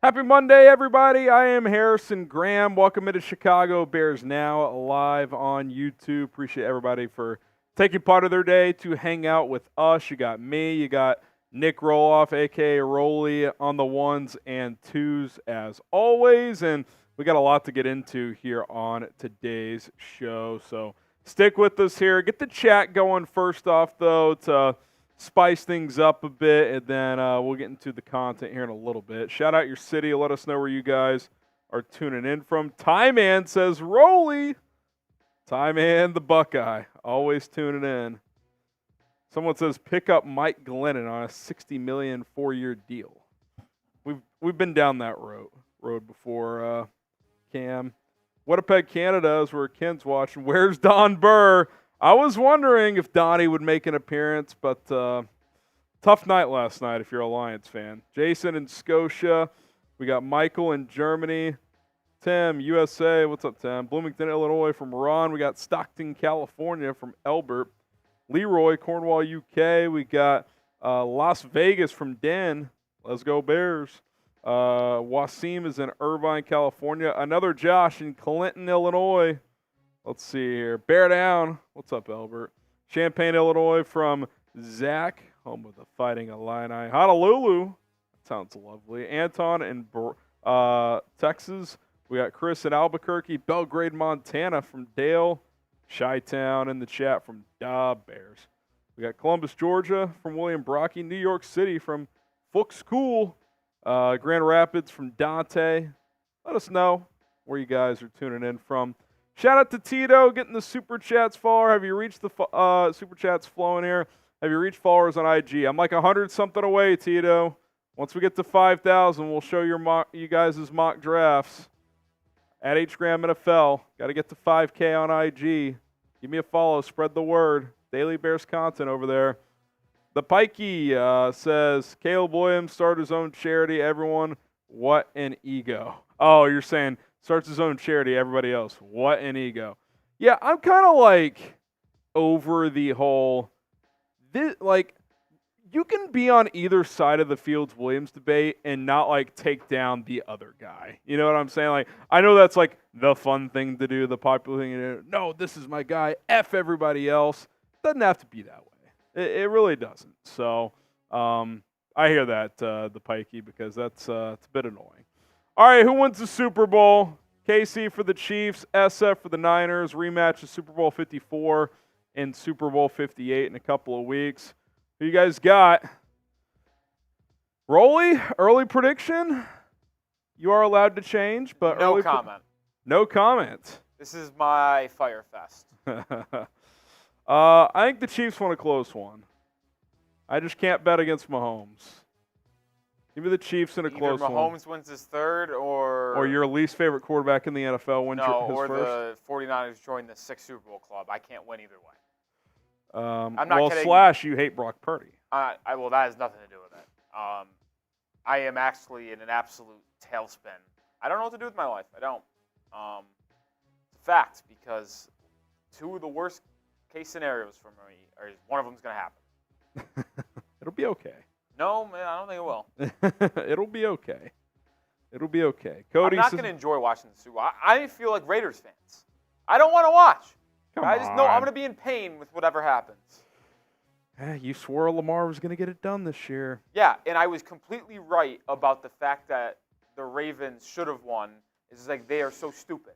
Happy Monday, everybody. I am Harrison Graham. Welcome into Chicago Bears Now, live on YouTube. Appreciate everybody for taking part of their day to hang out with us. You got me, you got Nick Roloff, a.k.a. Rolly, on the ones and twos as always. And we got a lot to get into here on today's show. So stick with us here. Get the chat going first off, though, to spice things up a bit, and then we'll get into the content here in a little bit. Shout out your city. Let us know where you guys are tuning in from. Ty Man says, Rolly. Ty Man, the Buckeye, always tuning in. Someone says, pick up Mike Glennon on a $60 million 4-year deal. We've been down that road before, Cam. Winnipeg, Canada is where Ken's watching. Where's Don Burr? I was wondering if Donnie would make an appearance, but tough night last night if you're a Lions fan. Jason in Scotia. We got Michael in Germany. Tim, USA. What's up, Tim? Bloomington, Illinois from Ron. We got Stockton, California from Elbert. Leroy, Cornwall, UK. We got Las Vegas from Den. Let's go Bears. Wasim is in Irvine, California. Another Josh in Clinton, Illinois. Let's see here. Bear Down. What's up, Albert? Champaign, Illinois from Zach, home of the Fighting Illini. Honolulu. Sounds lovely. Anton in Texas. We got Chris in Albuquerque. Belgrade, Montana from Dale. Chi-Town in the chat from Bears. We got Columbus, Georgia from William Brocky. New York City from Fuchs Cool. Grand Rapids from Dante. Let us know where you guys are tuning in from. Shout out to Tito, getting the Super Chats far. Have you reached the Super Chats flowing here? Have you reached followers on IG? I'm like 100-something away, Tito. Once we get to 5,000, we'll show you guys' mock drafts. At HGram NFL. Got to get to 5K on IG. Give me a follow. Spread the word. Daily Bears content over there. The Pikey says, Caleb Williams started his own charity. Everyone, what an ego. Oh, you're saying starts his own charity, everybody else. What an ego. Yeah, I'm kind of like over the whole, you can be on either side of the Fields-Williams debate and not like take down the other guy. You know what I'm saying? Like, I know that's like the fun thing to do, the popular thing to do. No, this is my guy. F everybody else. Doesn't have to be that way. It really doesn't. So I hear that, the Pikey, because that's it's a bit annoying. All right, who wins the Super Bowl? KC for the Chiefs, SF for the Niners. Rematch of Super Bowl 54 and Super Bowl 58 in a couple of weeks. Who you guys got? Rolly, early prediction? You are allowed to change, but no comment. No comment. This is my Fire Fest. I think the Chiefs won a close one. I just can't bet against Mahomes. Give me the Chiefs in a close one. Mahomes wins his third, or your least favorite quarterback in the NFL wins his first. The 49ers join the 6th Super Bowl club. I can't win either way. I'm not kidding. / you hate Brock Purdy. Well, that has nothing to do with it. I am actually in an absolute tailspin. I don't know what to do with my life. I don't. It's a fact, because two of the worst case scenarios for me are one of them is going to happen. It'll be okay. No, man, I don't think it will. It'll be okay. It'll be okay. Cody, I'm not going to enjoy watching the Super Bowl. I feel like Raiders fans. I don't want to watch. I just know I'm going to be in pain with whatever happens. You swore Lamar was going to get it done this year. Yeah, and I was completely right about the fact that the Ravens should have won. It's like they are so stupid.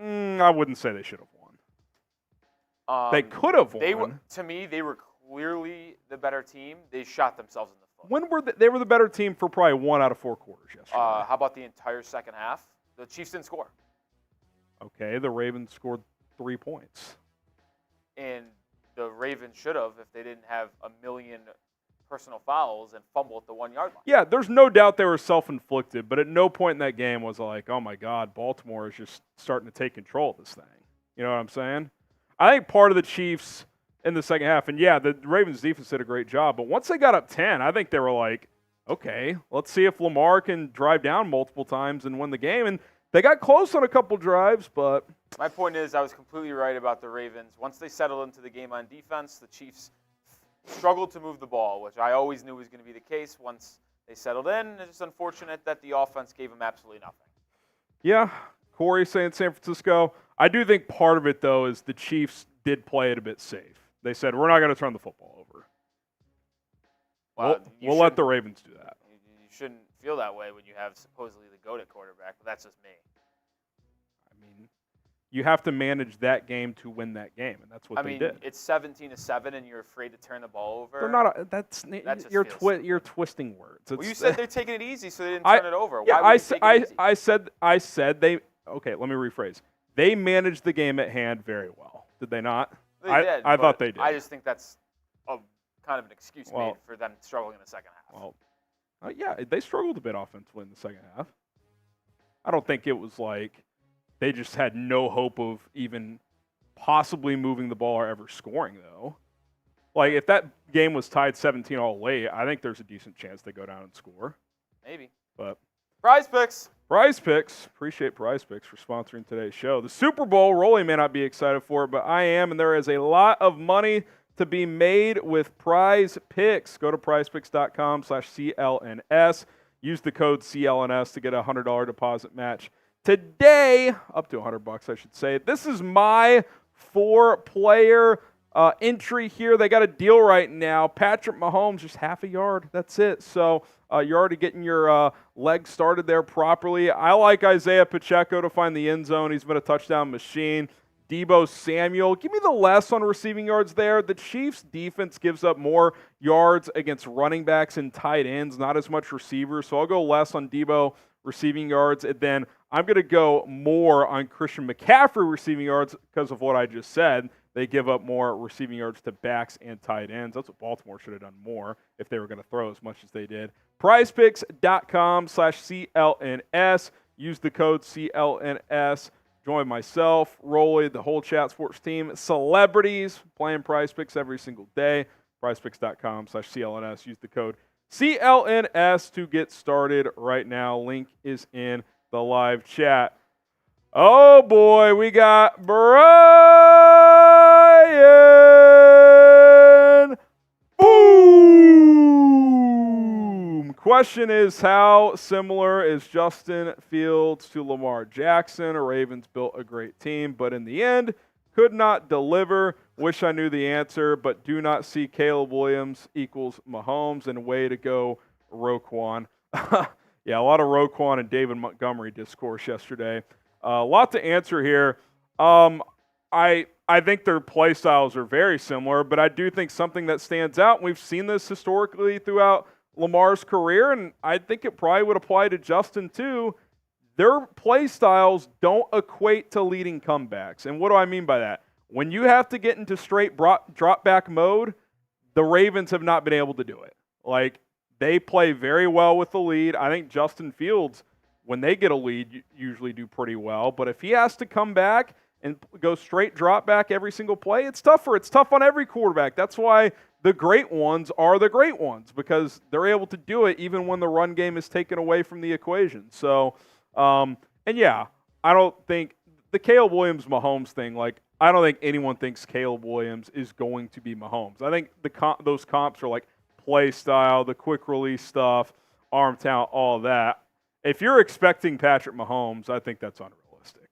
I wouldn't say they should have won. They could have won. To me, they were clearly the better team. They shot themselves in the foot. When were they were the better team for probably 1 out of 4 quarters yesterday. How about the entire second half? The Chiefs didn't score. Okay, the Ravens scored 3 points. And the Ravens should have if they didn't have a million personal fouls and fumble at the 1-yard line. Yeah, there's no doubt they were self-inflicted, but at no point in that game was like, oh my God, Baltimore is just starting to take control of this thing. You know what I'm saying? I think part of the Chiefs in the second half, and yeah, the Ravens defense did a great job, but once they got up 10, I think they were like, okay, let's see if Lamar can drive down multiple times and win the game. And they got close on a couple drives, but my point is I was completely right about the Ravens. Once they settled into the game on defense, the Chiefs struggled to move the ball, which I always knew was going to be the case once They settled in. It's just unfortunate that the offense gave them absolutely nothing. Yeah, Corey saying San Francisco. I do think part of it, though, is the Chiefs did play it a bit safe. They said, we're not going to turn the football over. Well, we'll let the Ravens do that. You shouldn't feel that way when you have supposedly the GOAT at quarterback, but that's just me. I mean, you have to manage that game to win that game, and that's what they did. It's 17-7, and you're afraid to turn the ball over. They're not. You're twisting words. Well, you said they're taking it easy, so they didn't turn it over. Yeah, Why would they take it easy? I said they. Okay, let me rephrase. They managed the game at hand very well. Did they not? They did. I thought they did. I just think that's kind of an excuse made for them struggling in the second half. Well, yeah, they struggled a bit offensively in the second half. I don't think it was like they just had no hope of even possibly moving the ball or ever scoring, though. Like, if that game was tied 17 all late, I think there's a decent chance they go down and score. Maybe. But Prize Picks. Prize Picks. Appreciate Prize Picks for sponsoring today's show. The Super Bowl, Rolly may not be excited for it, but I am, and there is a lot of money to be made with Prize Picks. Go to prizepicks.com/CLNS. Use the code CLNS to get a $100 deposit match today, up to $100, I should say. This is my 4-player entry here. They got a deal right now. Patrick Mahomes, just half a yard. That's it. So you're already getting your leg started there properly. I like Isaiah Pacheco to find the end zone. He's been a touchdown machine. Deebo Samuel, give me the less on receiving yards there. The Chiefs' defense gives up more yards against running backs and tight ends, not as much receivers. So I'll go less on Deebo receiving yards. And then I'm going to go more on Christian McCaffrey receiving yards because of what I just said. They give up more receiving yards to backs and tight ends. That's what Baltimore should have done more if they were going to throw as much as they did. PrizePicks.com/CLNS. Use the code CLNS. Join myself, Rolly, the whole Chat Sports team, celebrities playing Prize Picks every single day. PrizePicks.com/CLNS. Use the code CLNS to get started right now. Link is in the live chat. Oh boy, we got Brian. Boom! Question is, how similar is Justin Fields to Lamar Jackson? Ravens built a great team, but in the end, could not deliver. Wish I knew the answer, but do not see Caleb Williams equals Mahomes, and way to go, Roquan. Yeah, a lot of Roquan and David Montgomery discourse yesterday. A lot to answer here. I think their play styles are very similar, but I do think something that stands out, and we've seen this historically throughout Lamar's career, and I think it probably would apply to Justin too. Their play styles don't equate to leading comebacks. And what do I mean by that? When you have to get into straight drop back mode, the Ravens have not been able to do it. Like, they play very well with the lead. I think Justin Fields, when they get a lead, usually do pretty well. But if he has to come back and go straight drop back every single play, it's tougher. It's tough on every quarterback. That's why the great ones are the great ones, because they're able to do it even when the run game is taken away from the equation. So, and yeah, I don't think the Caleb Williams-Mahomes thing, like, I don't think anyone thinks Caleb Williams is going to be Mahomes. I think those comps are like play style, the quick release stuff, arm talent, all that. If you're expecting Patrick Mahomes, I think that's unrealistic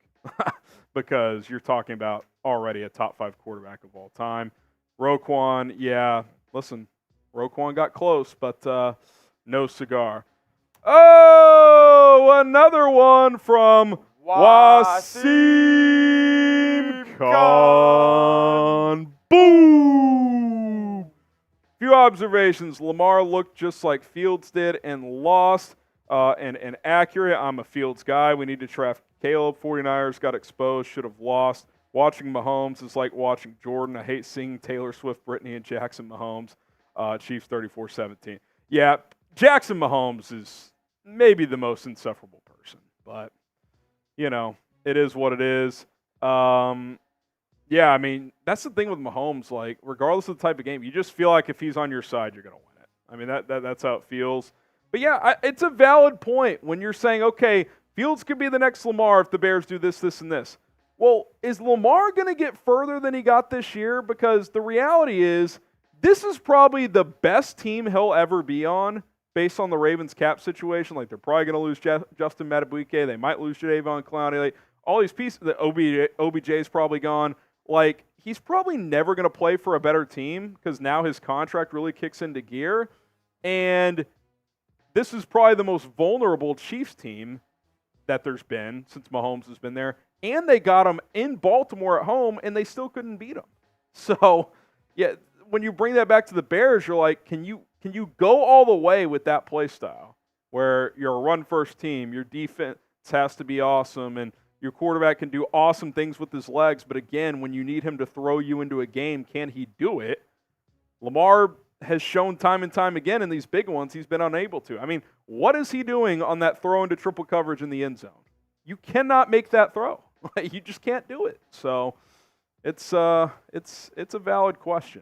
because you're talking about already a top 5 quarterback of all time. Roquan, yeah, listen, Roquan got close, but no cigar. Oh, another one from Wasim Khan. Boom! Few observations. Lamar looked just like Fields did and lost and accurate. I'm a Fields guy. We need to draft Caleb. 49ers got exposed, should have lost. Watching Mahomes is like watching Jordan. I hate seeing Taylor Swift, Brittany, and Jackson Mahomes. Chiefs 34-17. Yeah, Jackson Mahomes is maybe the most insufferable person, but, you know, it is what it is. Yeah, I mean, that's the thing with Mahomes. Like, regardless of the type of game, you just feel like if he's on your side, you're going to win it. I mean, that's how it feels. But, yeah, it's a valid point when you're saying, okay, Fields could be the next Lamar if the Bears do this, this, and this. Well, is Lamar going to get further than he got this year? Because the reality is this is probably the best team he'll ever be on based on the Ravens cap situation. Like, they're probably going to lose Justin Madubuike. They might lose Jadeveon Clowney. Like, all these pieces, the OBJ's probably gone. Like, he's probably never going to play for a better team because now his contract really kicks into gear. And this is probably the most vulnerable Chiefs team that there's been since Mahomes has been there. And they got him in Baltimore at home, and they still couldn't beat him. So, yeah, when you bring that back to the Bears, you're like, can you go all the way with that play style where you're a run-first team, your defense has to be awesome, and your quarterback can do awesome things with his legs, but again, when you need him to throw you into a game, can he do it? Lamar has shown time and time again in these big ones he's been unable to. I mean, what is he doing on that throw into triple coverage in the end zone? You cannot make that throw. You just can't do it. So it's a valid question.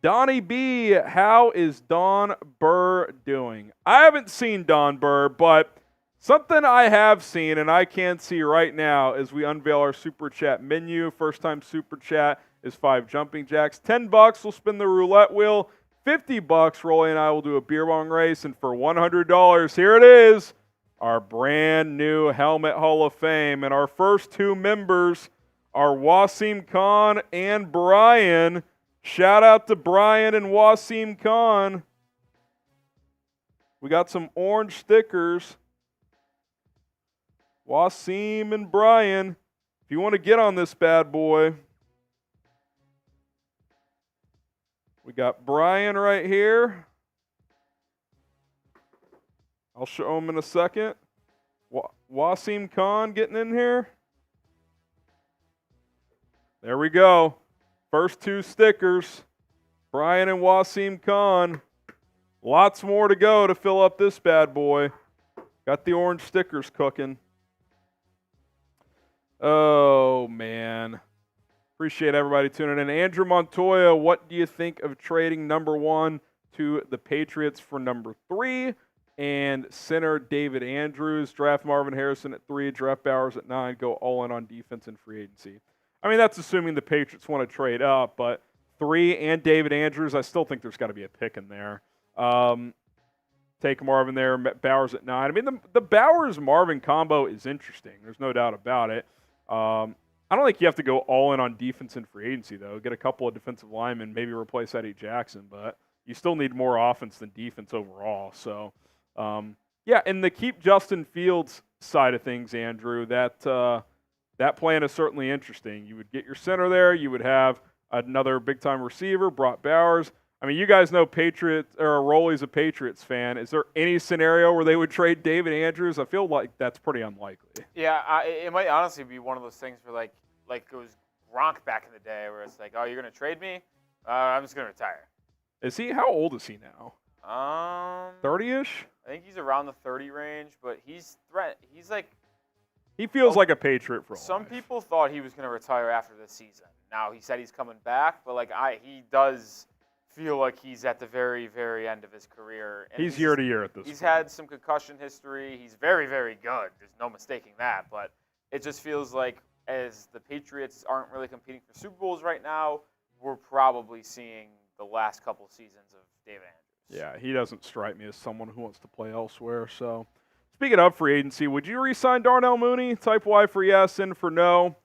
Donnie B, how is Don Burr doing? I haven't seen Don Burr, but something I have seen and I can see right now as we unveil our Super Chat menu. First time Super Chat is 5 jumping jacks. $10, we'll spin the roulette wheel. $50, Rolly and I will do a beer bong race. And for $100, here it is, our brand new Helmet Hall of Fame. And our first 2 members are Wasim Khan and Brian. Shout out to Brian and Wasim Khan. We got some orange stickers. Wasim and Brian, if you want to get on this bad boy, we got Brian right here. I'll show him in a second. Wasim Khan getting in here. There we go. First 2 stickers. Brian and Wasim Khan. Lots more to go to fill up this bad boy. Got the orange stickers cooking. Oh, man. Appreciate everybody tuning in. Andrew Montoya, what do you think of trading number 1 to the Patriots for number 3? And center David Andrews, draft Marvin Harrison at 3, draft Bowers at 9, go all in on defense and free agency. I mean, that's assuming the Patriots want to trade up, but 3 and David Andrews, I still think there's got to be a pick in there. Take Marvin there, Bowers at 9. I mean, the Bowers-Marvin combo is interesting. There's no doubt about it. I don't think you have to go all in on defense and free agency, though. Get a couple of defensive linemen, maybe replace Eddie Jackson, but you still need more offense than defense overall. So, yeah, and the keep Justin Fields side of things, Andrew, that plan is certainly interesting. You would get your center there. You would have another big-time receiver, Brock Bowers. I mean, you guys know Rolly's a Patriots fan. Is there any scenario where they would trade David Andrews? I feel like that's pretty unlikely. Yeah, it might honestly be one of those things where, like it was Gronk back in the day where it's like, oh, you're going to trade me? I'm just going to retire. Is he? How old is he now? 30-ish? I think he's around the 30 range, but he's like... He feels like a Patriot for a Some life. people thought he was going to retire after this season. Now, he said he's coming back, but he does feel like he's at the very, very end of his career. And he's year to year at this point. He's had some concussion history. He's very, very good. There's no mistaking that. But it just feels like as the Patriots aren't really competing for Super Bowls right now, we're probably seeing the last couple seasons of David Andrews. Yeah, he doesn't strike me as someone who wants to play elsewhere. So, speaking of free agency, would you re-sign Darnell Mooney? Type Y for yes, N for no.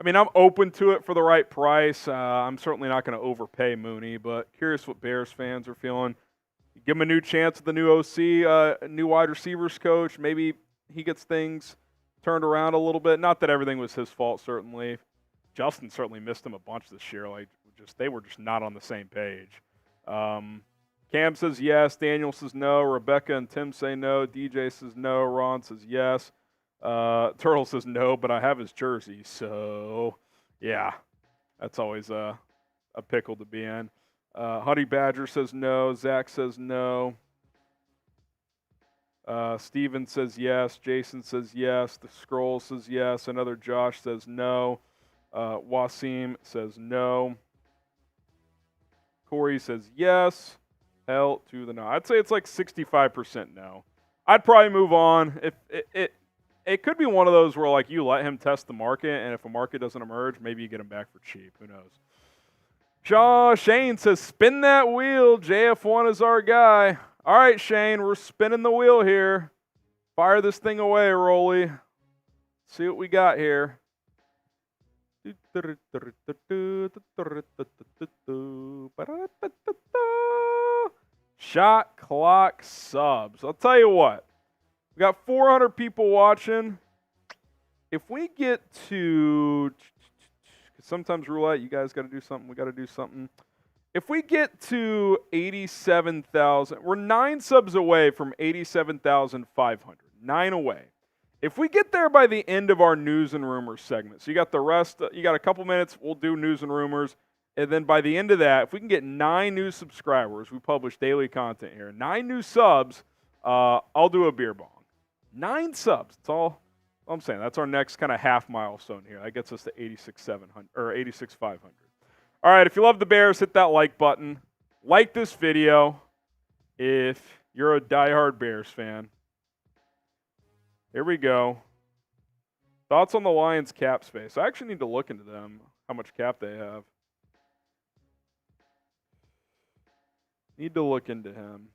I mean, I'm open to it for the right price. I'm certainly not going to overpay Mooney, but curious what Bears fans are feeling. Give him a new chance with the new OC, a new wide receivers coach. Maybe he gets things turned around a little bit. Not that everything was his fault, certainly. Justin certainly missed him a bunch this year. They were just not on the same page. Cam says yes. Daniel says no. Rebecca and Tim say no. DJ says no. Ron says yes. Turtle says no, but I have his jersey, so yeah, that's always a pickle to be in. Honey Badger says no. Zach says no. Steven says yes. Jason says yes. The Scroll says yes. Another Josh says no. Wasim says no. Corey says yes. Hell to the no. I'd say it's like 65% no. I'd probably move on. If it could be one of those where you let him test the market, and if a market doesn't emerge, maybe you get him back for cheap. Who knows? Shane says, spin that wheel. JF1 is our guy. All right, Shane, we're spinning the wheel here. Fire this thing away, Rolly. See what we got here. Shot clock subs. I'll tell you what. We got 400 people watching. If we get to, because sometimes roulette, you guys got to do something. We got to do something. If we get to 87,000, we're 9 subs away from 87,500. 9 away. If we get there by the end of our news and rumors segment, so you got the rest, you got a couple minutes, we'll do news and rumors. And then by the end of that, if we can get 9 new subscribers, we publish daily content here, 9 new subs, I'll do a beer bong. 9 subs. That's all I'm saying. That's our next kind of half milestone here. That gets us to 86,700 or 86,500. All right, if you love the Bears, hit that like button. Like this video if you're a diehard Bears fan. Here we go. Thoughts on the Lions cap space. I actually need to look into them, how much cap they have. Need to look into him.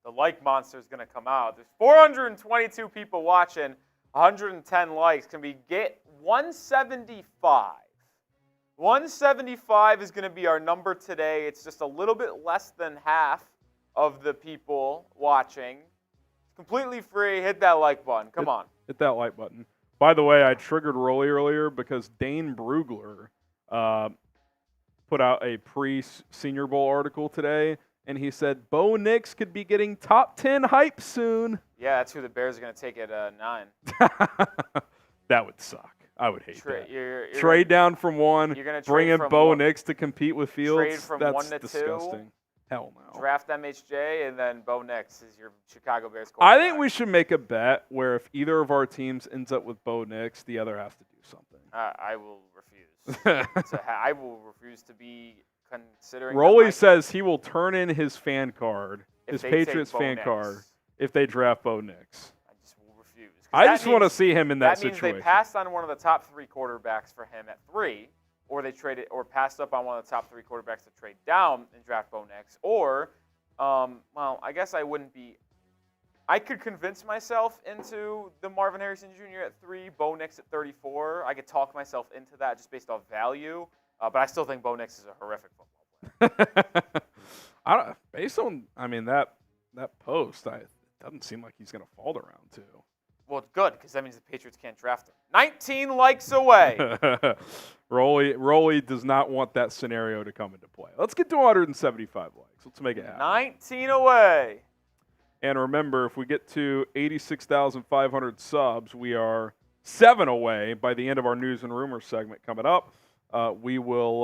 The like monster is going to come out. There's 422 people watching, 110 likes. Can we get 175? 175 is going to be our number today. It's just a little bit less than half of the people watching. It's completely free. Hit that like button. Come on. Hit that like button. By the way, I triggered Rolly earlier because Dane Brugler put out a pre-Senior Bowl article today, and he said Bo Nix could be getting top 10 hype soon. Yeah, that's who the Bears are going to take at 9. That would suck. I would hate that. You're trade down from 1, you're gonna bring in from Bo one, Nix to compete with Fields. Trade from That's 1 to disgusting. 2. Hell no. Draft MHJ, and then Bo Nix is your Chicago Bears I quarterback. think we should make a bet where if either of our teams ends up with Bo Nix, the other has to do something. I will refuse. I will refuse to be considering. Rolly says he will turn in his fan card, his they Patriots take Bo fan Nix. card, if they draft Bo Nix. I just will refuse. I just want to see him in that means situation. they passed on one of the top 3 quarterbacks for him at 3, or they traded or passed up on one of the top 3 quarterbacks to trade down and draft Bo Nix, or, well, I guess I wouldn't be. I could convince myself into the Marvin Harrison Jr. at 3, Bo Nix at 34. I could talk myself into that just based off value, but I still think Bo Nix is a horrific football player. Based on, that post, it doesn't seem like he's going to fall to round 2. Well, good, because that means the Patriots can't draft him. 19 likes away. Rolly does not want that scenario to come into play. Let's get to 175 likes. Let's make it happen. 19 away. And remember, if we get to 86,500 subs, we are 7 away by the end of our news and rumors segment coming up. We will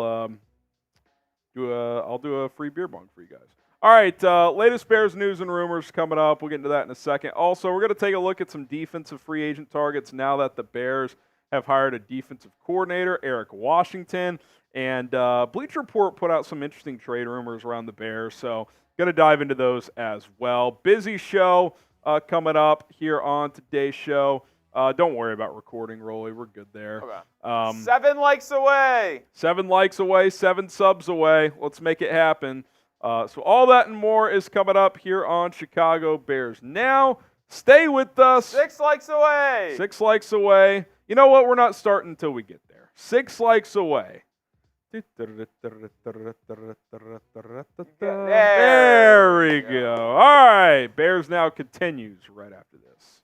I'll do a free beer bong for you guys. All right, latest Bears news and rumors coming up. We'll get into that in a second. Also, we're going to take a look at some defensive free agent targets now that the Bears have hired a defensive coordinator, Eric Washington. And Bleacher Report put out some interesting trade rumors around the Bears, so going to dive into those as well. Busy show coming up here on today's show. Don't worry about recording, Rolly. We're good there. Okay. 7 likes away. 7 likes away, 7 subs away. Let's make it happen. So all that and more is coming up here on Chicago Bears Now. Stay with us. 6 likes away. 6 likes away. You know what? We're not starting until we get there. 6 likes away. There we go. All right. Bears Now continues right after this.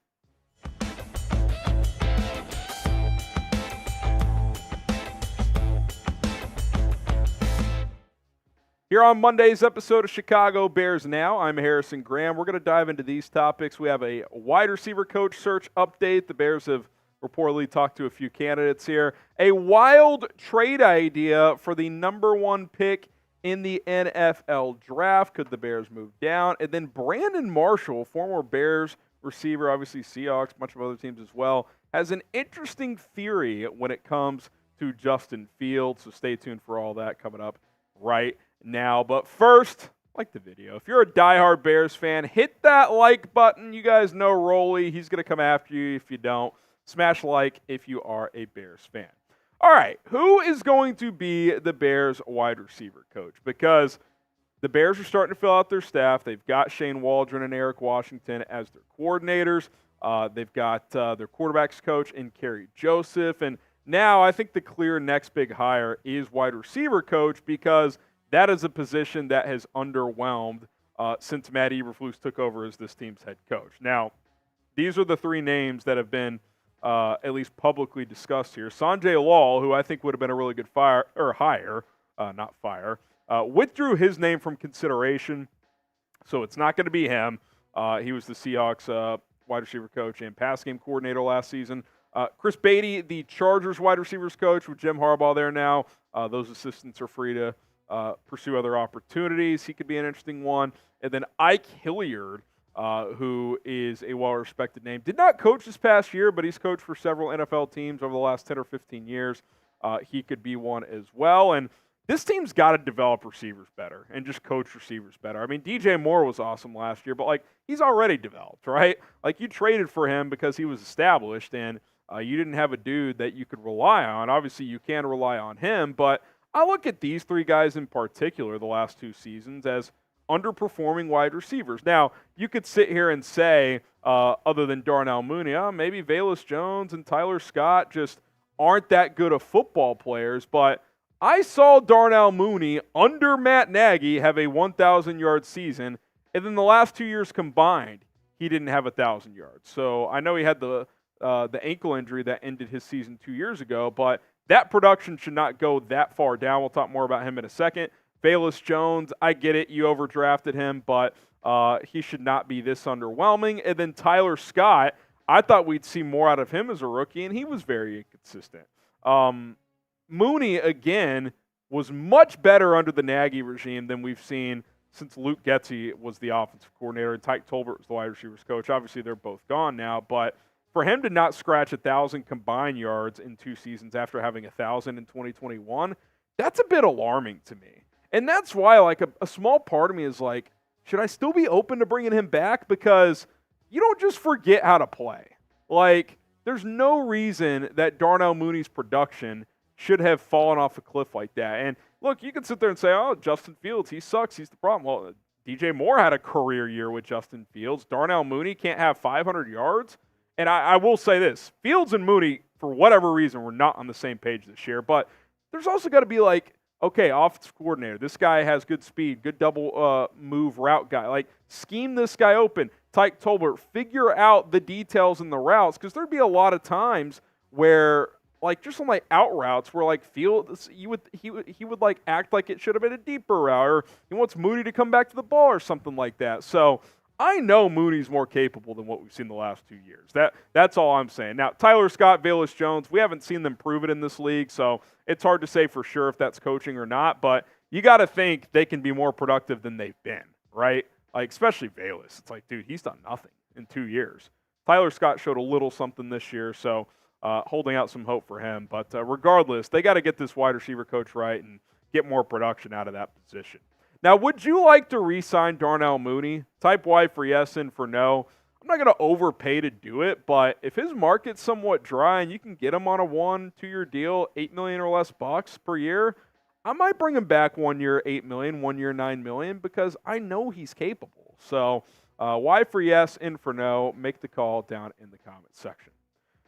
Here on Monday's episode of Chicago Bears Now, I'm Harrison Graham. We're going to dive into these topics. We have a wide receiver coach search update. The Bears have reportedly talked to a few candidates here. A wild trade idea for the number 1 pick in the NFL draft. Could the Bears move down? And then Brandon Marshall, former Bears receiver, obviously Seahawks, a bunch of other teams as well, has an interesting theory when it comes to Justin Fields. So stay tuned for all that coming up right now. But first, like the video. If you're a diehard Bears fan, hit that like button. You guys know Rolly. He's going to come after you if you don't. Smash like if you are a Bears fan. All right, who is going to be the Bears wide receiver coach? Because the Bears are starting to fill out their staff. They've got Shane Waldron and Eric Washington as their coordinators. They've got their quarterbacks coach in Kerry Joseph. And now I think the clear next big hire is wide receiver coach, because that is a position that has underwhelmed since Matt Eberflus took over as this team's head coach. Now, these are the three names that have been at least publicly discussed here. Sanjay Lal, who I think would have been a really good hire, withdrew his name from consideration, so it's not going to be him. He was the Seahawks wide receiver coach and pass game coordinator last season. Chris Beatty, the Chargers wide receivers coach, with Jim Harbaugh there now. Those assistants are free to pursue other opportunities. He could be an interesting one. And then Ike Hilliard, who is a well-respected name. Did not coach this past year, but he's coached for several NFL teams over the last 10 or 15 years. He could be one as well. And this team's got to develop receivers better and just coach receivers better. I mean, DJ Moore was awesome last year, but, he's already developed, right? You traded for him because he was established, and you didn't have a dude that you could rely on. Obviously, you can rely on him, but I look at these three guys in particular the last two seasons as underperforming wide receivers. Now, you could sit here and say, other than Darnell Mooney, maybe Velus Jones and Tyler Scott just aren't that good of football players, but I saw Darnell Mooney under Matt Nagy have a 1,000-yard season, and then the last 2 years combined, he didn't have 1,000 yards. So I know he had the ankle injury that ended his season 2 years ago, but that production should not go that far down. We'll talk more about him in a second. Velus Jones, I get it, you overdrafted him, but he should not be this underwhelming. And then Tyler Scott, I thought we'd see more out of him as a rookie, and he was very inconsistent. Mooney, again, was much better under the Nagy regime than we've seen since Luke Getsy was the offensive coordinator and Tyke Tolbert was the wide receivers coach. Obviously, they're both gone now, but for him to not scratch 1,000 combined yards in 2 seasons after having 1,000 in 2021, that's a bit alarming to me. And that's why, a small part of me is should I still be open to bringing him back? Because you don't just forget how to play. There's no reason that Darnell Mooney's production should have fallen off a cliff like that. And look, you can sit there and say, Justin Fields, he sucks, he's the problem. Well, DJ Moore had a career year with Justin Fields. Darnell Mooney can't have 500 yards. And I will say this, Fields and Mooney, for whatever reason, were not on the same page this year. But there's also got to be okay, offensive coordinator, this guy has good speed, good double move route guy. Scheme this guy open. Tyke Tolbert, figure out the details in the routes, because there'd be a lot of times where just on out routes where Fields, he would act like it should have been a deeper route, or he wants Mooney to come back to the ball or something like that. So I know Mooney's more capable than what we've seen the last 2 years. That's all I'm saying. Now, Tyler Scott, Velus Jones, we haven't seen them prove it in this league, so it's hard to say for sure if that's coaching or not, but you got to think they can be more productive than they've been, right? Especially Velus. It's dude, he's done nothing in 2 years. Tyler Scott showed a little something this year, so holding out some hope for him. But regardless, they got to get this wide receiver coach right and get more production out of that position. Now, would you like to re-sign Darnell Mooney? Type Y for yes and for no. I'm not going to overpay to do it, but if his market's somewhat dry and you can get him on a 1-2-year deal, $8 million or less bucks per year, I might bring him back 1 year, $8 million, 1 year, $9 million, because I know he's capable. So Y for yes and for no. Make the call down in the comments section.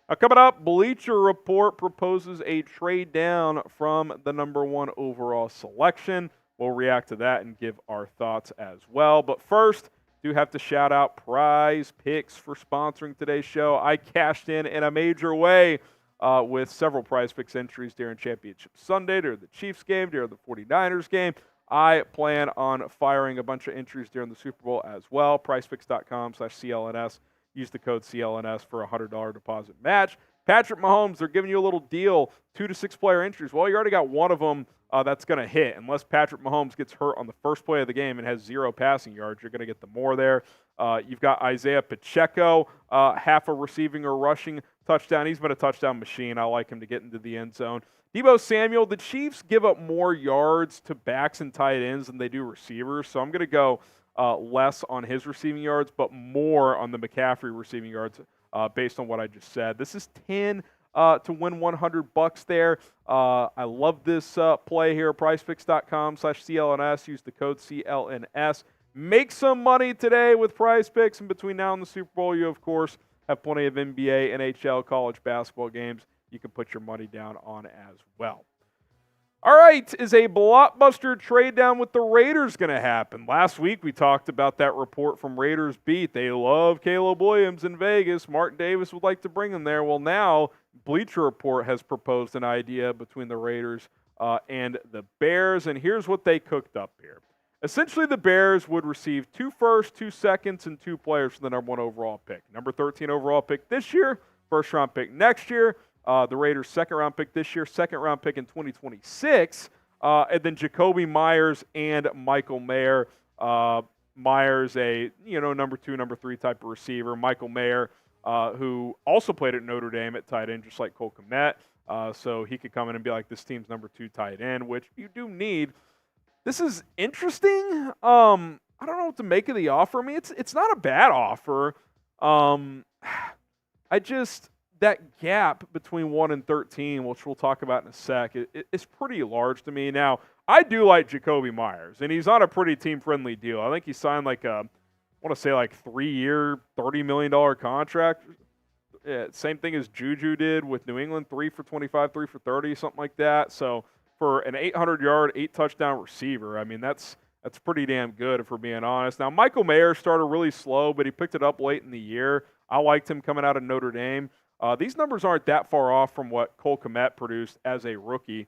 Now, coming up, Bleacher Report proposes a trade down from the number 1 overall selection. We'll react to that and give our thoughts as well. But first, do have to shout out Prize Picks for sponsoring today's show. I cashed in a major way with several Prize Picks entries during Championship Sunday, during the Chiefs game, during the 49ers game. I plan on firing a bunch of entries during the Super Bowl as well. PrizePicks.com/CLNS. Use the code CLNS for a $100 deposit match. Patrick Mahomes, they're giving you a little deal, 2 to 6 player entries. Well, you already got one of them that's going to hit. Unless Patrick Mahomes gets hurt on the first play of the game and has 0 passing yards, you're going to get the more there. You've got Isaiah Pacheco, half a receiving or rushing touchdown. He's been a touchdown machine. I like him to get into the end zone. Deebo Samuel, the Chiefs give up more yards to backs and tight ends than they do receivers, so I'm going to go less on his receiving yards, but more on the McCaffrey receiving yards based on what I just said. This is 10 to win $100 there. I love this play here. PrizePicks.com/CLNS. Use the code CLNS. Make some money today with Prize Picks. And between now and the Super Bowl, you, of course, have plenty of NBA, NHL, college basketball games you can put your money down on as well. All right, is a blockbuster trade down with the Raiders going to happen? Last week we talked about that report from Raiders Beat. They love Caleb Williams in Vegas. Mark Davis would like to bring him there. Well, now Bleacher Report has proposed an idea between the Raiders and the Bears, and here's what they cooked up here. Essentially, the Bears would receive 2 firsts, 2 seconds, and 2 players for the number 1 overall pick. Number 13 overall pick this year, first-round pick next year. The Raiders' second-round pick this year, second-round pick in 2026, and then Jakobi Meyers and Michael Mayer. Meyers, a number 2, number 3 type of receiver. Michael Mayer, who also played at Notre Dame at tight end, just like Cole Kmet. So he could come in and be like this team's number 2 tight end, which you do need. This is interesting. I don't know what to make of the offer. I mean, it's not a bad offer. That gap between 1 and 13, which we'll talk about in a sec, is pretty large to me. Now, I do like Jakobi Meyers, and he's on a pretty team-friendly deal. I think he signed like a 3-year, $30 million contract. Yeah, same thing as Juju did with New England, 3 for 25, 3 for 30, something like that. So for an 800-yard, 8-touchdown receiver, I mean, that's pretty damn good if we're being honest. Now, Michael Mayer started really slow, but he picked it up late in the year. I liked him coming out of Notre Dame. These numbers aren't that far off from what Cole Kmet produced as a rookie